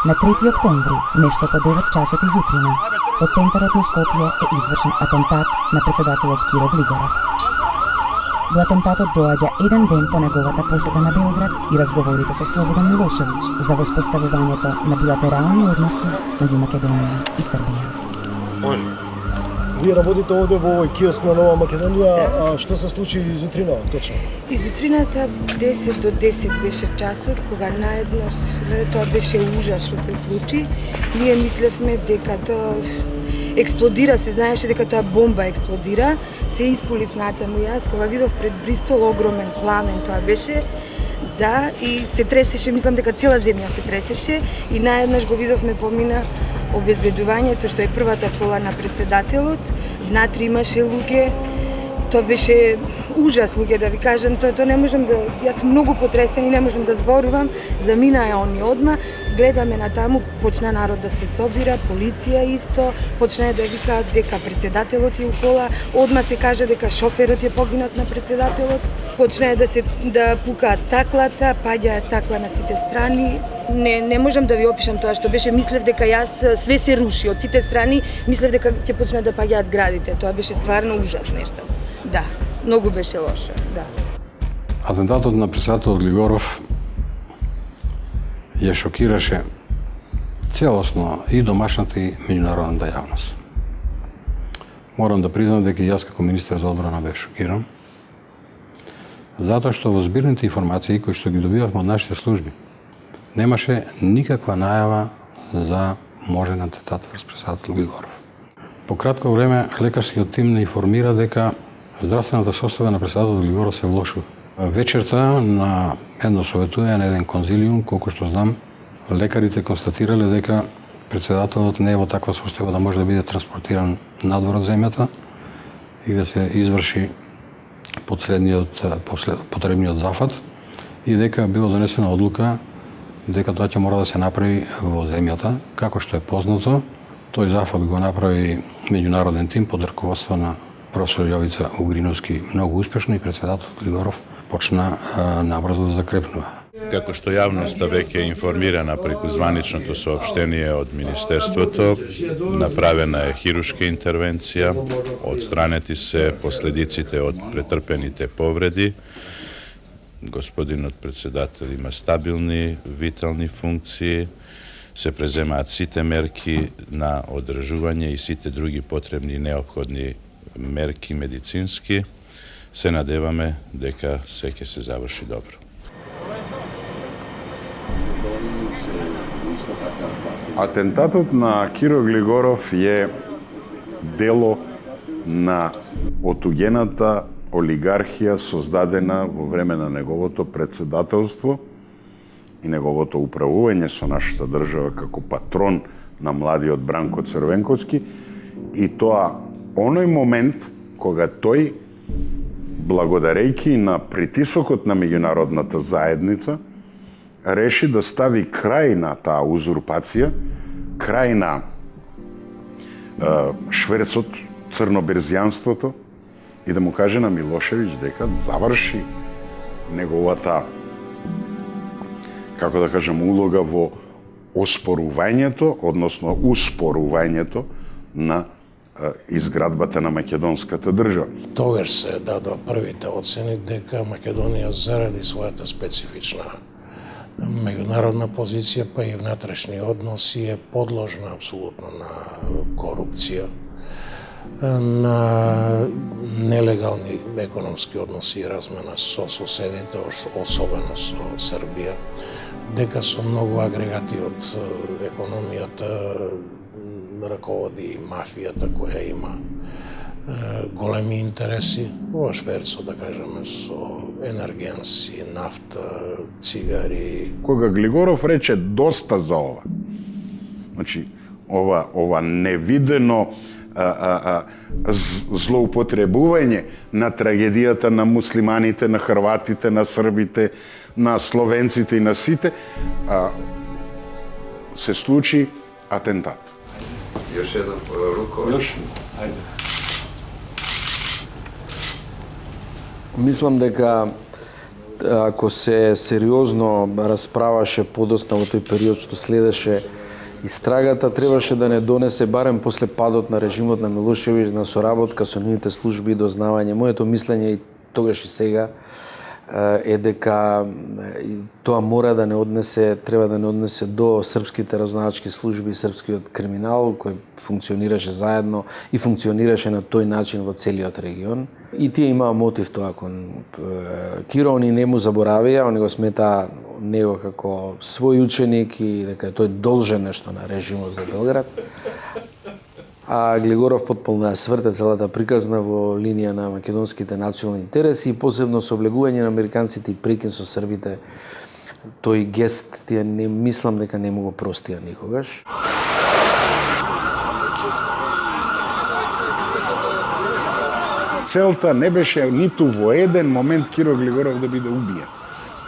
На 3 октомври, нешто по 9 часот изутрина, во центарот на Скопје е извршен атентат на председателот Киро Глигоров. До атентатот доаѓа еден ден по неговата посета на Белград и разговорите со Слободан Милошевиќ за воспоставувањето на билатерални односи меѓу Македонија и Србија. Вие работите овде во овој киоск на Нова Македонија, а што се случи изутрина точно? Изутрината 10 до 10 беше часот кога наеднаш тоа беше ужас што се случи. Ние мислевме дека тоа експлодира, се знаеше дека тоа бомба експлодира. Се испулив натаму јас, кога видов пред Бристол огромен пламен, тоа беше, да, и се тресеше, мислам дека цела земја се тресеше и наеднаш го видовме помина обезбедувањето, што е првата кола на председателот. Внатре имаше луѓе, тоа беше ужас, луѓе, да ви кажам, тоа не можам да, јас сум многу потресен и не можам да зборувам, заминаа они одма, гледаме на таму, почна народ да се собира, полиција исто, почна да викаат дека председателот е у кола, одма се каже дека шоферот е погинат на председателот, почна да пукаат стаклата, паѓаа стакла на сите страни. Не можам да ви опишам тоа што беше, мислев дека јас све се руши од сите страни, мислев дека ќе почнат да паѓаат зградите, тоа беше стварно ужас нешто. Да, многу беше лошо, да. Атентатот на председателот Глигоров ја шокираше целосно и домашната и меѓународната јавност. Морам да признам дека јас како министер за одбрана бев шокиран, затоа што во збирните информации кои што ги добивавме од нашите служби, немаше никаква најава за можен атентат врз председателот Глигоров. По кратко време лекарскиот тим не информира дека здравствената состојба на председателот Глигоров се влошува. Вечерта на едно советување на еден конзилиум, колку што знам, лекарите констатирале дека председателот не е во таква состојба да може да биде транспортиран надвор од земјата и да се изврши потребниот зафат и дека била донесена одлука дека тоа ќе мора да се направи во земјата. Како што е познато, тој зафат го направи меѓународен тим под раководство на професор Јовица Угриновски многу успешно и председателот Глигоров почна набрзо да закрепнува. Како што јавноста веќе е информирана преку званичното соопштение од Министерството, направена е хирушка интервенција, отстранети се последиците од претрпените повреди. Господинот председател има стабилни, витални функции, се преземаат сите мерки на одржување и сите други потребни и неопходни мерки медицински. Се надеваме дека се ќе се заврши добро. Атентатот на Киро Глигоров е дело на отуѓената олигархија создадена во време на неговото председателство и неговото управување со нашата држава како патрон на младиот Бранко Црвенковски, и тоа оној момент кога тој, благодарејќи на притисокот на меѓународната заедница, реши да стави крај на таа узурпација, крај на шверцот, црноберзијанството и да му каже на Милошевиќ дека заврши неговата, како да кажем, улога во оспорувањето, односно успорувањето на изградбата на македонската држава. Тогаш се дадоа првите оцени дека Македонија заради својата специфична меѓународна позиција, па и внатрешни односи е подложна апсолутно на корупција, на нелегални економски односи и размена со соседите, особено со Србија, дека со многу агрегати од економијата раководи мафијата која има големи интереси во шверцо, да кажеме, со енергенси, нафта, цигари. Кога Глигоров рече доста за ова, значи ова невидено злоупотребување на трагедијата на муслиманите, на хрватите, на србите, на словенците и на сите, се случи атентат. Još jedan Ruković. Još? Ajde. Мислам дека ако се сериозно расправаше подоцна во тој период што следеше истрагата, требаше да не донесе барем после падот на режимот на Милошевиќ на соработка со нивните служби и дознавање. Моето мислење и тогаш и сега е дека тоа мора да не однесе, треба да не однесе до српските разузнавачки служби и српскиот криминал кој функционираше заедно и функционираше на тој начин во целиот регион. И тие имаа мотив тоа кон Киро, они не му заборавија, они го смета него како свој ученик и дека тој должен нешто на режимот во Белград. А Глигоров потполно ја сврте целата приказна во линија на македонските национални интереси и посебно со облегување на американците и прекин со србите. Тој гест тие не мислам дека не му го простија никогаш. Целта не беше ниту во еден момент Киро Глигоров да биде убиен.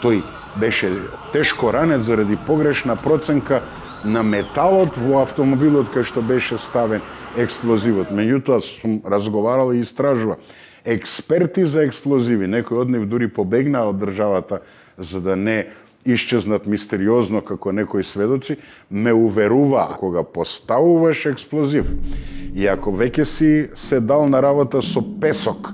Тој беше тешко ранет заради погрешна проценка на металот во автомобилот кај што беше ставен експлозивот. Меѓутоа сум разговарал и истражува. Експерти за експлозиви, некои од нив дури побегнаа од државата за да не исчезнат мистериозно како некои сведоци, ме уверуваа кога поставуваш експлозив и ако веќе си се дал на работа со песок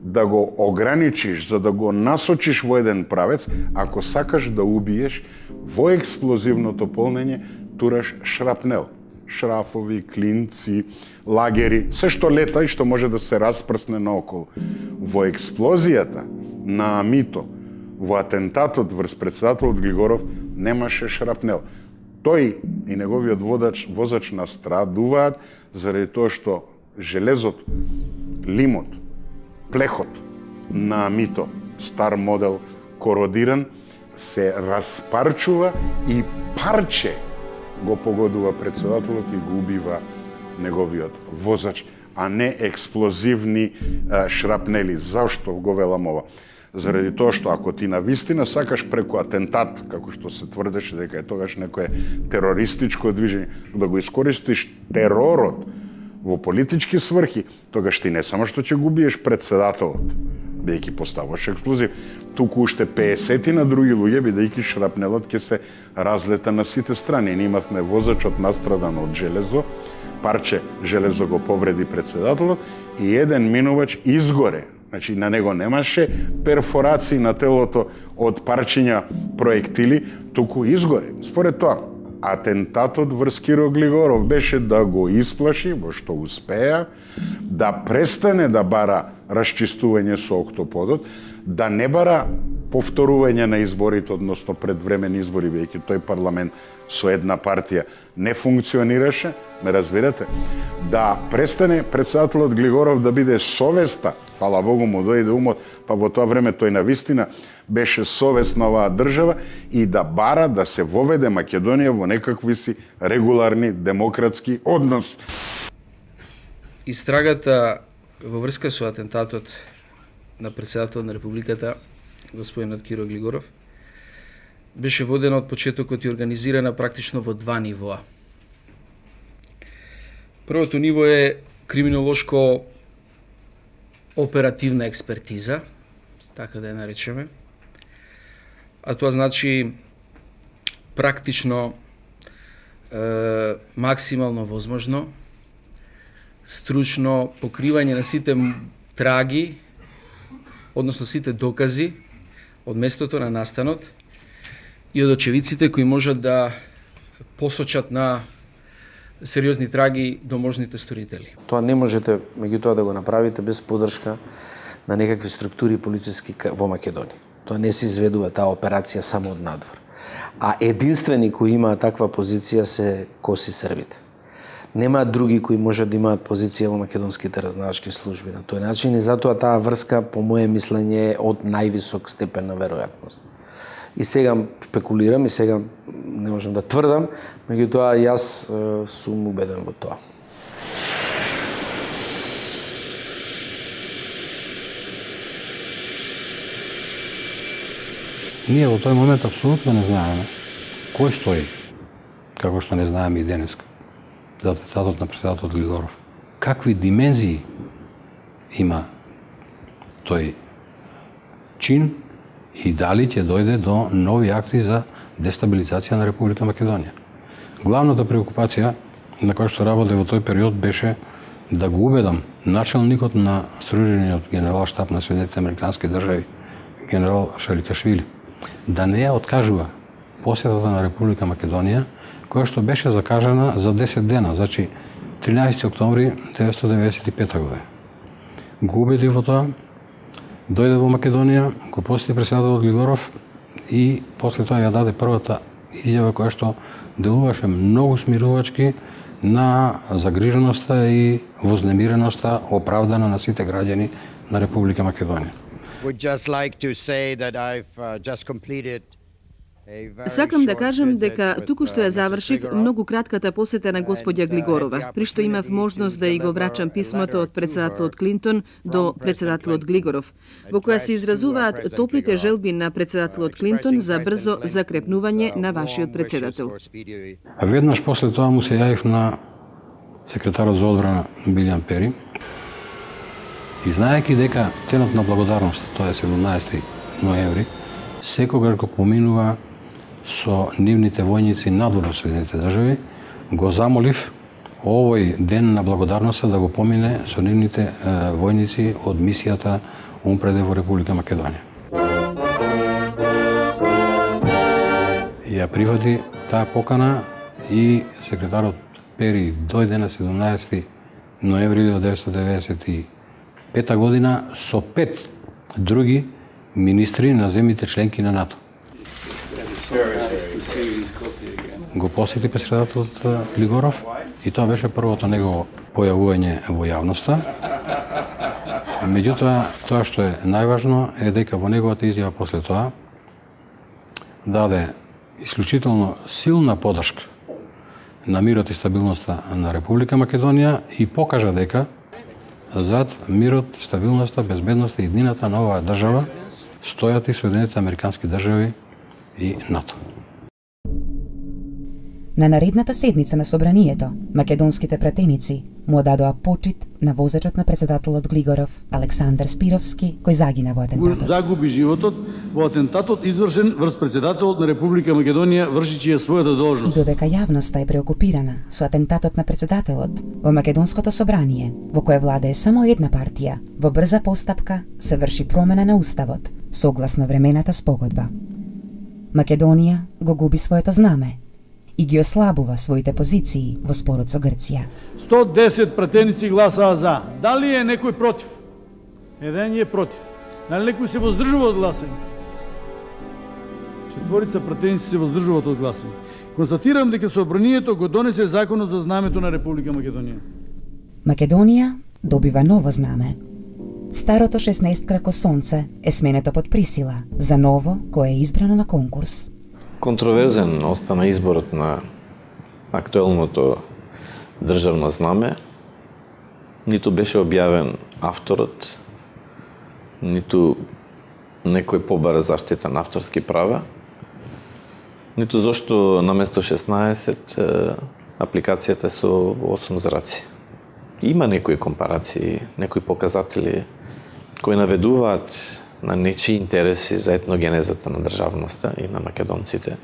да го ограничиш, за да го насочиш во еден правец, ако сакаш да убиеш, во експлозивното полнење тураш шрапнел. Шрафови, клинци, лагери, се што лета и што може да се распрсне наоколу. Во експлозијата на Амито, во атентатот врз председателот Глигоров, немаше шрапнел. Тој и неговиот возач настрадуваат заради тоа што железот, лимот, плехот на Амито, стар модел, кородиран, се распарчува и парче го погодува председателот и го убива неговиот возач, а не експлозивни шрапнели. Зашто го велам ова? Заради тоа што ако ти навистина сакаш преку атентат, како што се тврдеше дека е тогаш некое терористичко движење, да го искористиш теророт во политички сврхи, тогаш ти не само што ќе губиеш председателот, бидејќи поставаш експлозив, туку уште 50 на други луѓе, бидејќи шрапнелот ќе се разлета на сите страни. Ние имавме возачот настрадан од железо, парче железо го повреди председателот и еден минувач изгоре. Значи, на него немаше перфорации на телото од парчиња проектили, туку изгоре. Според тоа, атентатот врз Киро Глигоров беше да го исплаши, во што успеа, да престане да бара расчистување со октоподот, да не бара повторување на изборите, односно предвремени избори, веќе тој парламент со една партија не функционираше, ме разбирате, да престане председателот Глигоров да биде совеста, фала Богу му дојде умот, па во тоа време тој навистина беше совест на оваа држава и да бара да се воведе Македонија во некакви си регуларни демократски односи. Истрагата во врска со атентатот на председателот на Републиката, господинот Киро Глигоров, беше водена од почетокот и организирана практично во два нивоа. Првото ниво е криминолошко оперативна експертиза, така да ја наречеме, а тоа значи практично максимално возможно стручно покривање на сите траги, односно сите докази од местото на настанот и од очевидците кои можат да посочат на сериозни траги до можните сторители. Тоа не можете меѓутоа да го направите без поддршка на некакви структури полициски во Македонија. Тоа не се изведува таа операција само од надвор. А единствени кои имаат таква позиција се коси србите. Нема други кои можат да имаат позиција во македонските разузнавачки служби на тој начин и затоа таа врска, по моје мислење, е од највисок степен на веројатност. И сега спекулирам и сега не можам да тврдам, меѓутоа јас сум убеден во тоа. Ние во тој момент апсолутно не знаеме кој стои, како што не знаеме и денеска, за атентатот на председателот Глигоров. Какви димензии има тој чин и дали ќе дојде до нови акции за дестабилизација на Република Македонија. Главната преокупација на која што работе во тој период беше да го убедам началникот на стружениот генерал штаб на Соединетите Американски држави, генерал Шаликашвили, да не ја откажува посетата на Република Македонија, која што беше закажана за 10 дена, значи 13 октомври 1995 година. Го убеди во тоа, дојде во Македонија, го посети председателот Глигоров и после тоа ја даде првата изјава која што делуваше многу смирувачки на загриженоста и вознемиреноста оправдана на сите граѓани на Република Македонија. Сакам да кажам дека туку што ја завршив многу кратката посета на господја Глигорова, при што имав можност да и го врачам писмото од председателот Клинтон до председателот Глигоров, во која се изразуваат топлите желби на председателот Клинтон за брзо закрепнување на вашиот председател. А веднаш после тоа му се јавив на секретарот за одбрана Билјан Пери и знаејќи дека денот на благодарност, тоа е 17 ноември, секогаш го поминува со нивните војници надвор од Соединетите држави, го замолив овој ден на благодарноста да го помине со нивните војници од мисијата Умпреде во Република Македонија. Ја прифати таа покана и секретарот Пери дојде на 17 ноември 1995 година со 5 други министри на земјите членки на НАТО. Го посети председателот Глигоров и тоа беше првото негово појавување во јавноста. Меѓутоа, тоа што е најважно е дека во неговата изјава после тоа даде исклучително силна поддршка на мирот и стабилноста на Република Македонија и покажа дека зад мирот, стабилноста, безбедноста и иднината на оваа држава стојат и Соединетите Американски држави и НАТО. На наредната седница на собранието, македонските пратеници му дадоа почит на возачот на председателот Глигоров, Александар Спировски, кој загина во атентатот. Загуби животот во атентатот извршен врз председателот на Република Македонија вршичи ја својата должност. И додека јавноста е преокупирана со атентатот на председателот, во македонското собрание, во кое владее само една партија, во брза постапка се врши промена на уставот, согласно времената спогодба. Македонија го губи своето знаме и ги ослабува своите позиции во спорот со Грција. 110 пратеници гласаа за. Дали е некој против? Еден е против. Дали некој се воздржува од гласање? 4 пратеници се воздржуваат од гласање. Констатирам дека собранието го донесе законот за знамето на Република Македонија. Македонија добива ново знаме. Старото 16-крако сонце е сменето под присила за ново кое е избрано на конкурс. Контроверзен остана изборот на актуелното државно знаме. Ниту беше објавен авторот, ниту некој побара заштита на авторски права, ниту зошто наместо 16 апликацијата со 8 зраци. Има некои компарации, некои показатели кои наведуваат на нечии интереси за етногенезата на државноста и на македонците.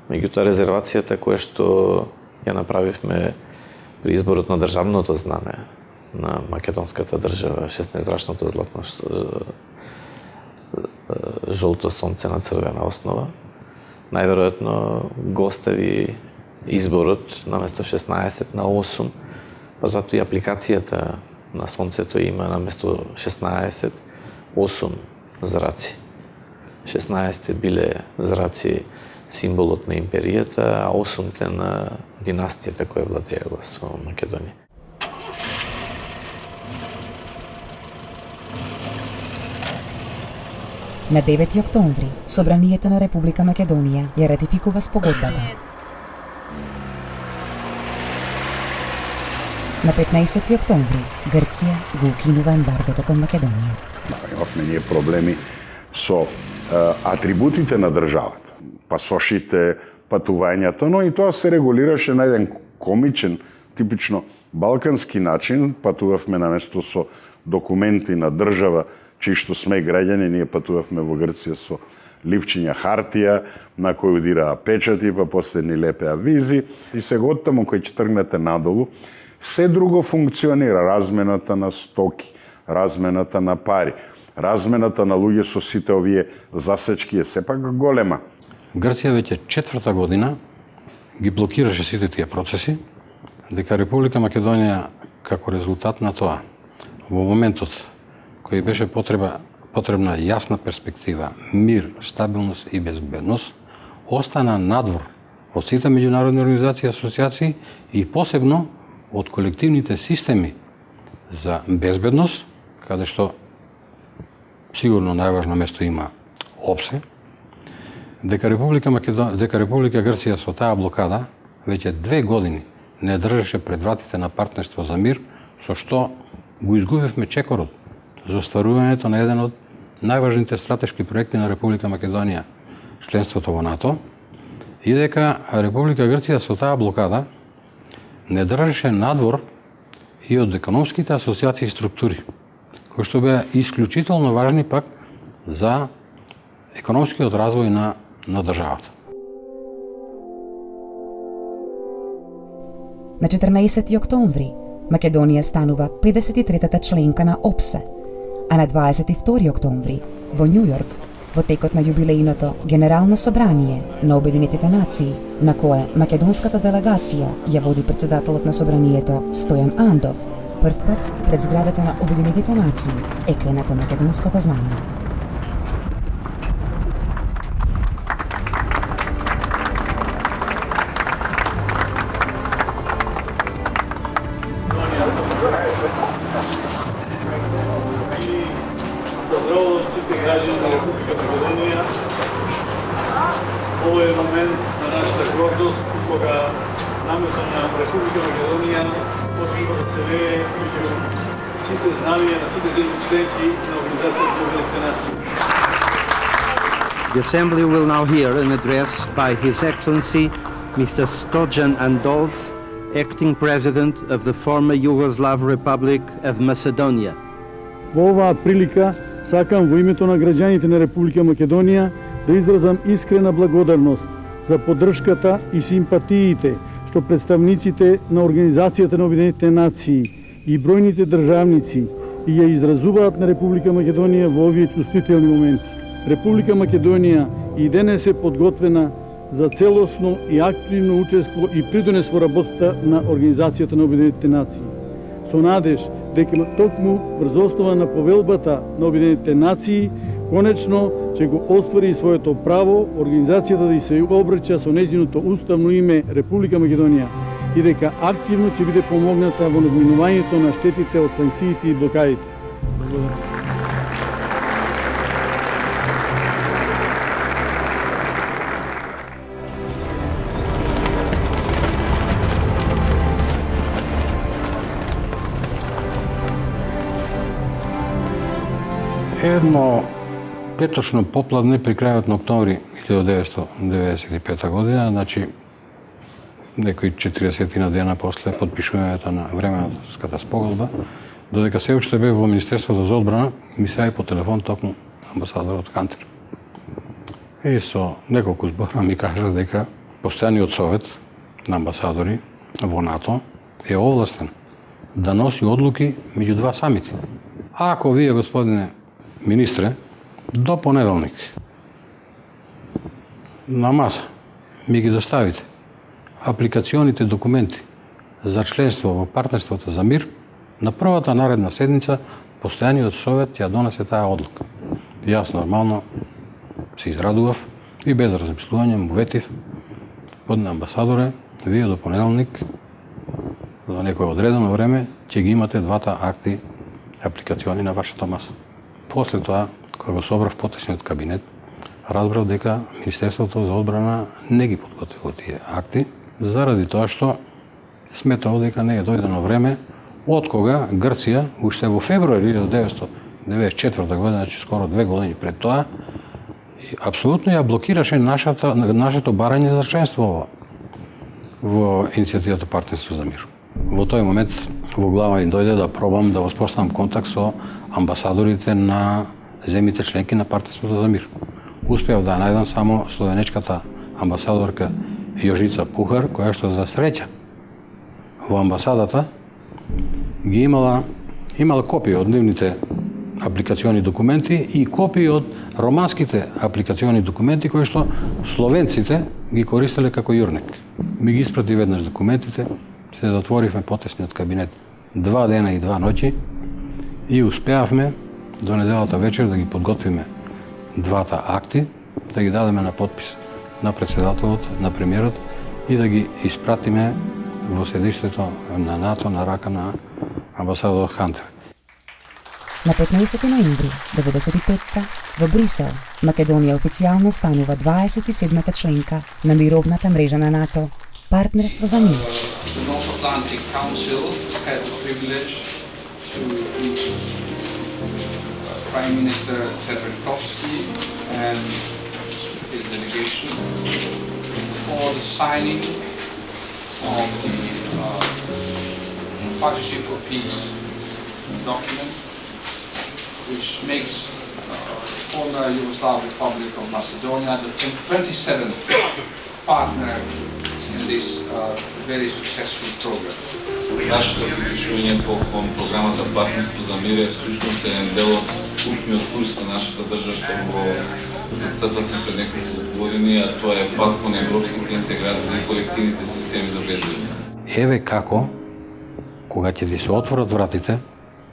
Меѓутоа, резервацијата која што ја направивме при изборот на државното знаме на македонската држава, 16-зрачното златно жолто сонце на црвена основа. Најверојатно го остави изборот наместо 16 на 8, па затоа и апликацијата на сонцето има наместо 16 8 зраци. 16 биле зраци символот на империјата, а 8 на династијата која владеела со Македонија. На 9 октомври, Собранието на Република Македонија ја ратификува спогодбата. На 15 октомври, Грција го укинува ембаргото кон Македонија. Имавме ние проблеми со атрибутите на државата, пасошите, патувањата, но и тоа се регулираше на еден комичен, типично балкански начин. Патувавме наместо со документи на држава, чии што сме граѓани, ние патувавме во Грција со ливчиња хартија, на кој удираа печати, па после ни лепеа визи. И сега оттаму кој ќе тргнете надолу, се друго функционира. Размената на стоки, размената на пари, размената на луѓе со сите овие засечки е сепак голема. Грција веќе 4-та година ги блокираше сите тие процеси, дека Република Македонија како резултат на тоа во моментот кој беше потребна јасна перспектива, мир, стабилност и безбедност, остана надвор од сите меѓународни организации и асоциации и посебно од колективните системи за безбедност, каде што сигурно најважно место има ОПСЕ, дека Република Грција со таа блокада веќе 2 години не држеше пред вратите на партнерство за мир, со што го изгубивме чекорот за остварувањето на еден од најважните стратешки проекти на Република Македонија, членството во НАТО, и дека Република Грција со таа блокада не држеше надвор и од економските асоциации и структури, кои што беа исклучително важни пак за економскиот развој на државата. На 14 октомври Македонија станува 53-та членка на ОПСЕ, а на 22 октомври во Њу Јорк, во текот на јубилејното Генерално собрание на Обединетите нации, на кое македонската делегација ја води претседателот на собранието Стојан Андов, прв пат пред зградата на Обединетите нации е кренато македонското знаме. Здраво од сите граѓани на Република Македонија. Ово е момент на нашата гордост, кога намето на Република Македонија почнува да се вее меѓу сите знамија на сите земји членки на Организацијата на Обединетите нации. The Assembly will now hear an address by His Excellency Mr. Stojan Andov, Acting President of the former Yugoslav Republic of Macedonia. Во оваа прилика сакам во името на граѓаните на Република Македонија да изразам искрена благодарност за поддршката и симпатиите што представниците на Организацијата на Обединетите нации и бројните државници и ја изразуваат на Република Македонија во овие чувствителни моменти. Република Македонија и денес е подготвена за целосно и активно учество и придонес во работата на Организацијата на Обединетите нации. Со надеж дека токму врз основа на повелбата на Обединетите нации конечно ќе го оствари своето право организацијата да се обрача со нејзиното уставно име Република Македонија и дека активно ќе биде помогната во надминувањето на штетите од санкциите и блокадите. Благодарам. Едно петочно попладне при крајот на октомври 1995 година, значи некои 40 на дена после подпишувањето на временската спогодба, додека се уште бев во Министерството за одбрана, ми се јави по телефон токму амбасадорот Кантер. И со неколку збора ми кажа дека постојаниот совет на амбасадори во НАТО е овластен да носи одлуки меѓу два самити. Ако вие, господине министре, до понеделник на маса ми ги доставите апликационите документи за членство во партнерството за мир, на првата наредна седница постојаниот совет ја донесе таа одлука. Јас нормално се израдував и без размислување му ветив, господине амбасадоре, вие до понеделник за некој одредено време ќе ги имате двата акти апликациони на вашата маса. После тоа, кога го собрав потесниот кабинет, разбрав дека Министерството за одбрана не ги подготвило тие акти, заради тоа што сметало дека не е дојдено време од кога Грција, уште во февруари 1994 година, значи скоро 2 години пред тоа, апсолутно ја блокираше нашето барање за членство во иницијативата Партнерство за мир. Во тој момент во глава им дојде да пробам да воспоставам контакт со амбасадорите на земјите членки на Партнерството за мир. Успеав да најдам само словенечката амбасадорка Јожица Пухар, која што за среќа во амбасадата ги имала копии од нивните апликациони документи и копии од романските апликациони документи кои што словенците ги користеле како јурник. Ми ги испрати веднаш документите, се затворивме потесниот кабинет 2 дена и 2 ноќи и успеавме до неделата вечер да ги подготвиме двата акти, да ги дадеме на подпис на председателот, на премиерот и да ги испратиме во седиштето на НАТО на рака на амбасадор Хантер. На 15 ноември 1995 во Брисел, Македонија официјално станува 27-та членка на мировната мрежа на НАТО, Партнерство за мир. The North Atlantic Council had the privilege to meet Prime Minister Cervenkovski and his delegation for the signing of the Partnership for Peace document, which makes former Yugoslav Republic of Macedonia the 27th partner in this very successful program. Нашето приклучување кон програмата Партнерство за мир е всушност еден дел од путниот курс на нашата држава што го зацртавме пред неколку години, а тоа е пат кон европските интеграции и колективните системи за безбедност. Еве како, кога ќе ти се отворат вратите,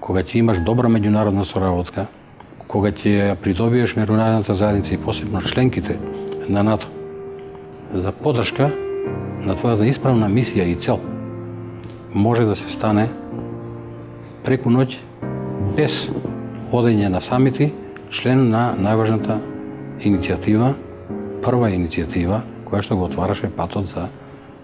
кога ќе имаш добра меѓународна соработка, кога ќе ја придобиеш меѓународната заедница и посебно членките на НАТО за поддршка на твојата исправна мисија и цел, може да се стане преку ноќ без одење на самити, член на најважната иницијатива, прва иницијатива која што го отвараше патот за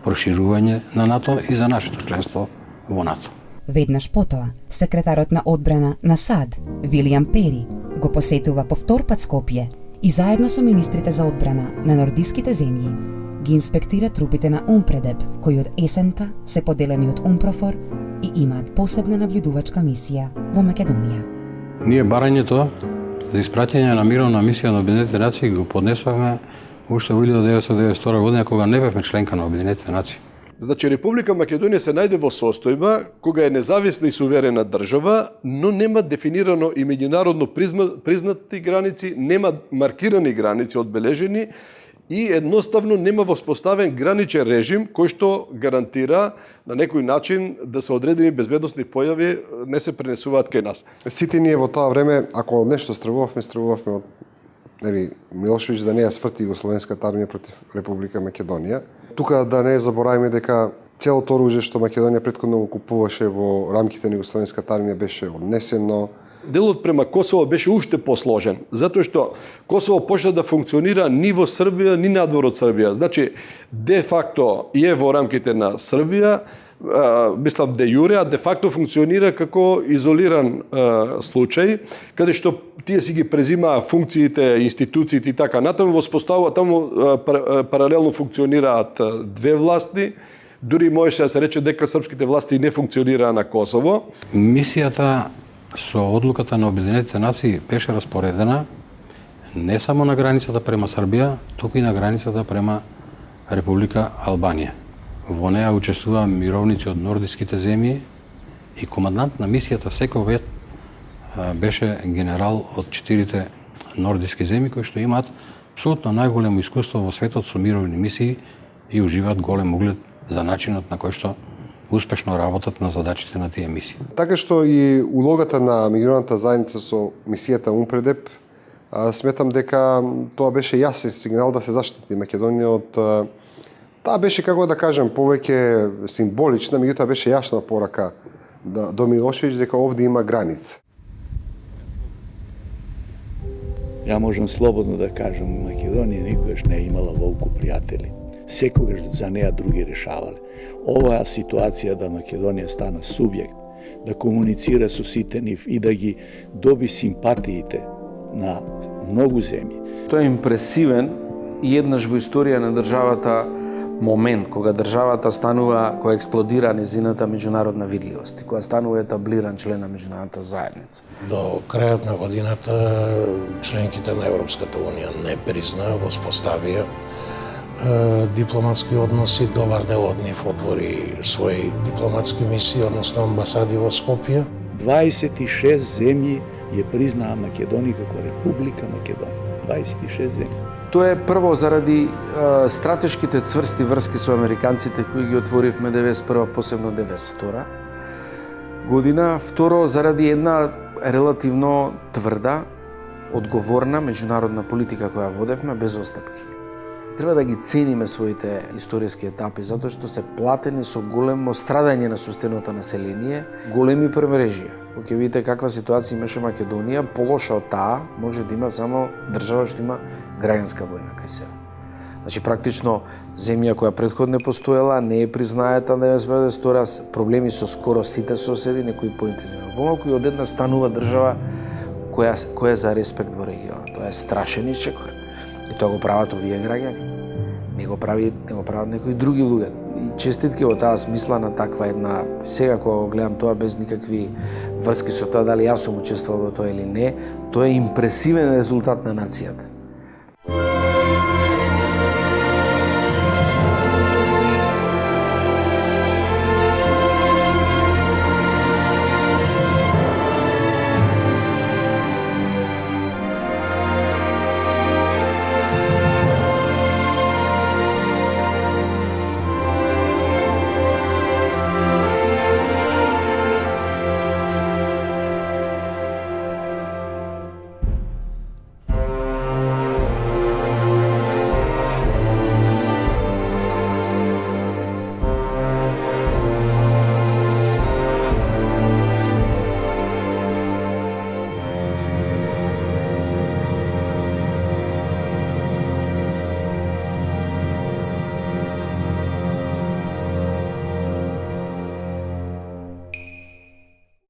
проширување на НАТО и за нашето членство во НАТО. Веднаш потоа, секретарот на одбрана на САД, Вилијам Пери, го посетува повтор пат Скопје и заедно со министрите за одбрана на нордиските земји ги инспектира трупите на Умпредеб, кои од есента се поделени од Умпрофор и имаат посебна наблюдувачка мисија во Македонија. Ние барањето за испраќање на мировна мисија на Обединетите нации го поднесовме уште во 1992 година, кога не бевме членка на Обединетите нации. Значи, Република Македонија се најде во состојба кога е независна и суверена држава, но нема дефинирано и меѓународно признати граници, нема маркирани граници одбележени и едноставно нема воспоставен граничен режим кој што гарантира на некој начин да се одредени безбедносни појави не се пренесуваат кај нас. Сите ние во тоа време, ако нешто стравувавме од Милошевиќ да не ја сврти Југословенската армија против Република Македонија. Тука да не забораваме дека целото оружје што Македонија претходно го купуваше во рамките на Југословенската армија беше однесено. Делот према Косово беше уште посложен, затоа што Косово почна да функционира ни во Србија, ни надвор од Србија. Значи, де факто е во рамките на Србија, мислам де јуре, а де факто функционира како изолиран случај, каде што тие си ги презимаа функциите, институциите и така натаму, воспоставува таму паралелно функционираат две власти, дури можеше да се рече дека српските власти не функционираа на Косово. Мисијата со одлуката на Обединетите нации беше распоредена не само на границата према Србија, туку и на границата према Република Албанија. Во неа учествуваа мировници од нордиските земји И командант на мисијата секој век беше генерал од 4 нордиски земји кои што имаат апсолутно најголемо искуство во светот со мировни мисии и уживаат голем углед за начинот на кој што успешно работат на задачите на тие мисии. Така што и улогата на меѓународната заедница со мисијата UNPREDEP, сметам дека тоа беше јасен сигнал да се заштити Македонија од таа беше, како да кажем, повеќе символична, меѓутоа беше јасна порака до Милошевиќ дека овде има граница. Ја можам слободно да кажам, Македонија никогаш не е имала волку пријатели. Секогаш за неа други решавале. Оваа ситуација да Македонија стана субјект, да комуницира со сите нив и да ги доби симпатиите на многу земји. Тоа е импресивен и еднаш во историја на државата момент кога државата станува, кога експлодира незината меѓународна видливост, кога станува етаблиран член на меѓународната заедница. До крајот на годината членките на Европската унија не признаа, воспоставија дипломатски односи, добар дел од нив отвори своји дипломатски мисии, односно амбасади во Скопје. 26 земји ја признаа Македонија како Република Македонија. 26 земји. Тоа е прво заради стратешките цврсти врски со американците кои ги отворивме 91 посебно 92 година, второ заради една релативно тврда, одговорна меѓународна политика која водевме без отстапки. Треба да ги цениме своите историски етапи затоа што се платени со големо страдање на собственото население, големи премрежија. Кога ќе видите каква ситуација имаше Македонија, полоша од таа може да има само држава што има граѓанска војна кај себе. Значи практично земја која претходно постоела не е признаета да ја биде стора, проблеми со скоро сите соседи, некои поинтензивно помалку и од една станува држава која е за респект во регионот. Тоа е страшен исчекор. И тоа го прават овие граѓани. Не го прават некои други луѓе. И честитки во таа смисла на таква една, сега кога гледам тоа без никакви врски со тоа дали јас сум учествувал во тоа или не, тоа е импресивен резултат на нацијата.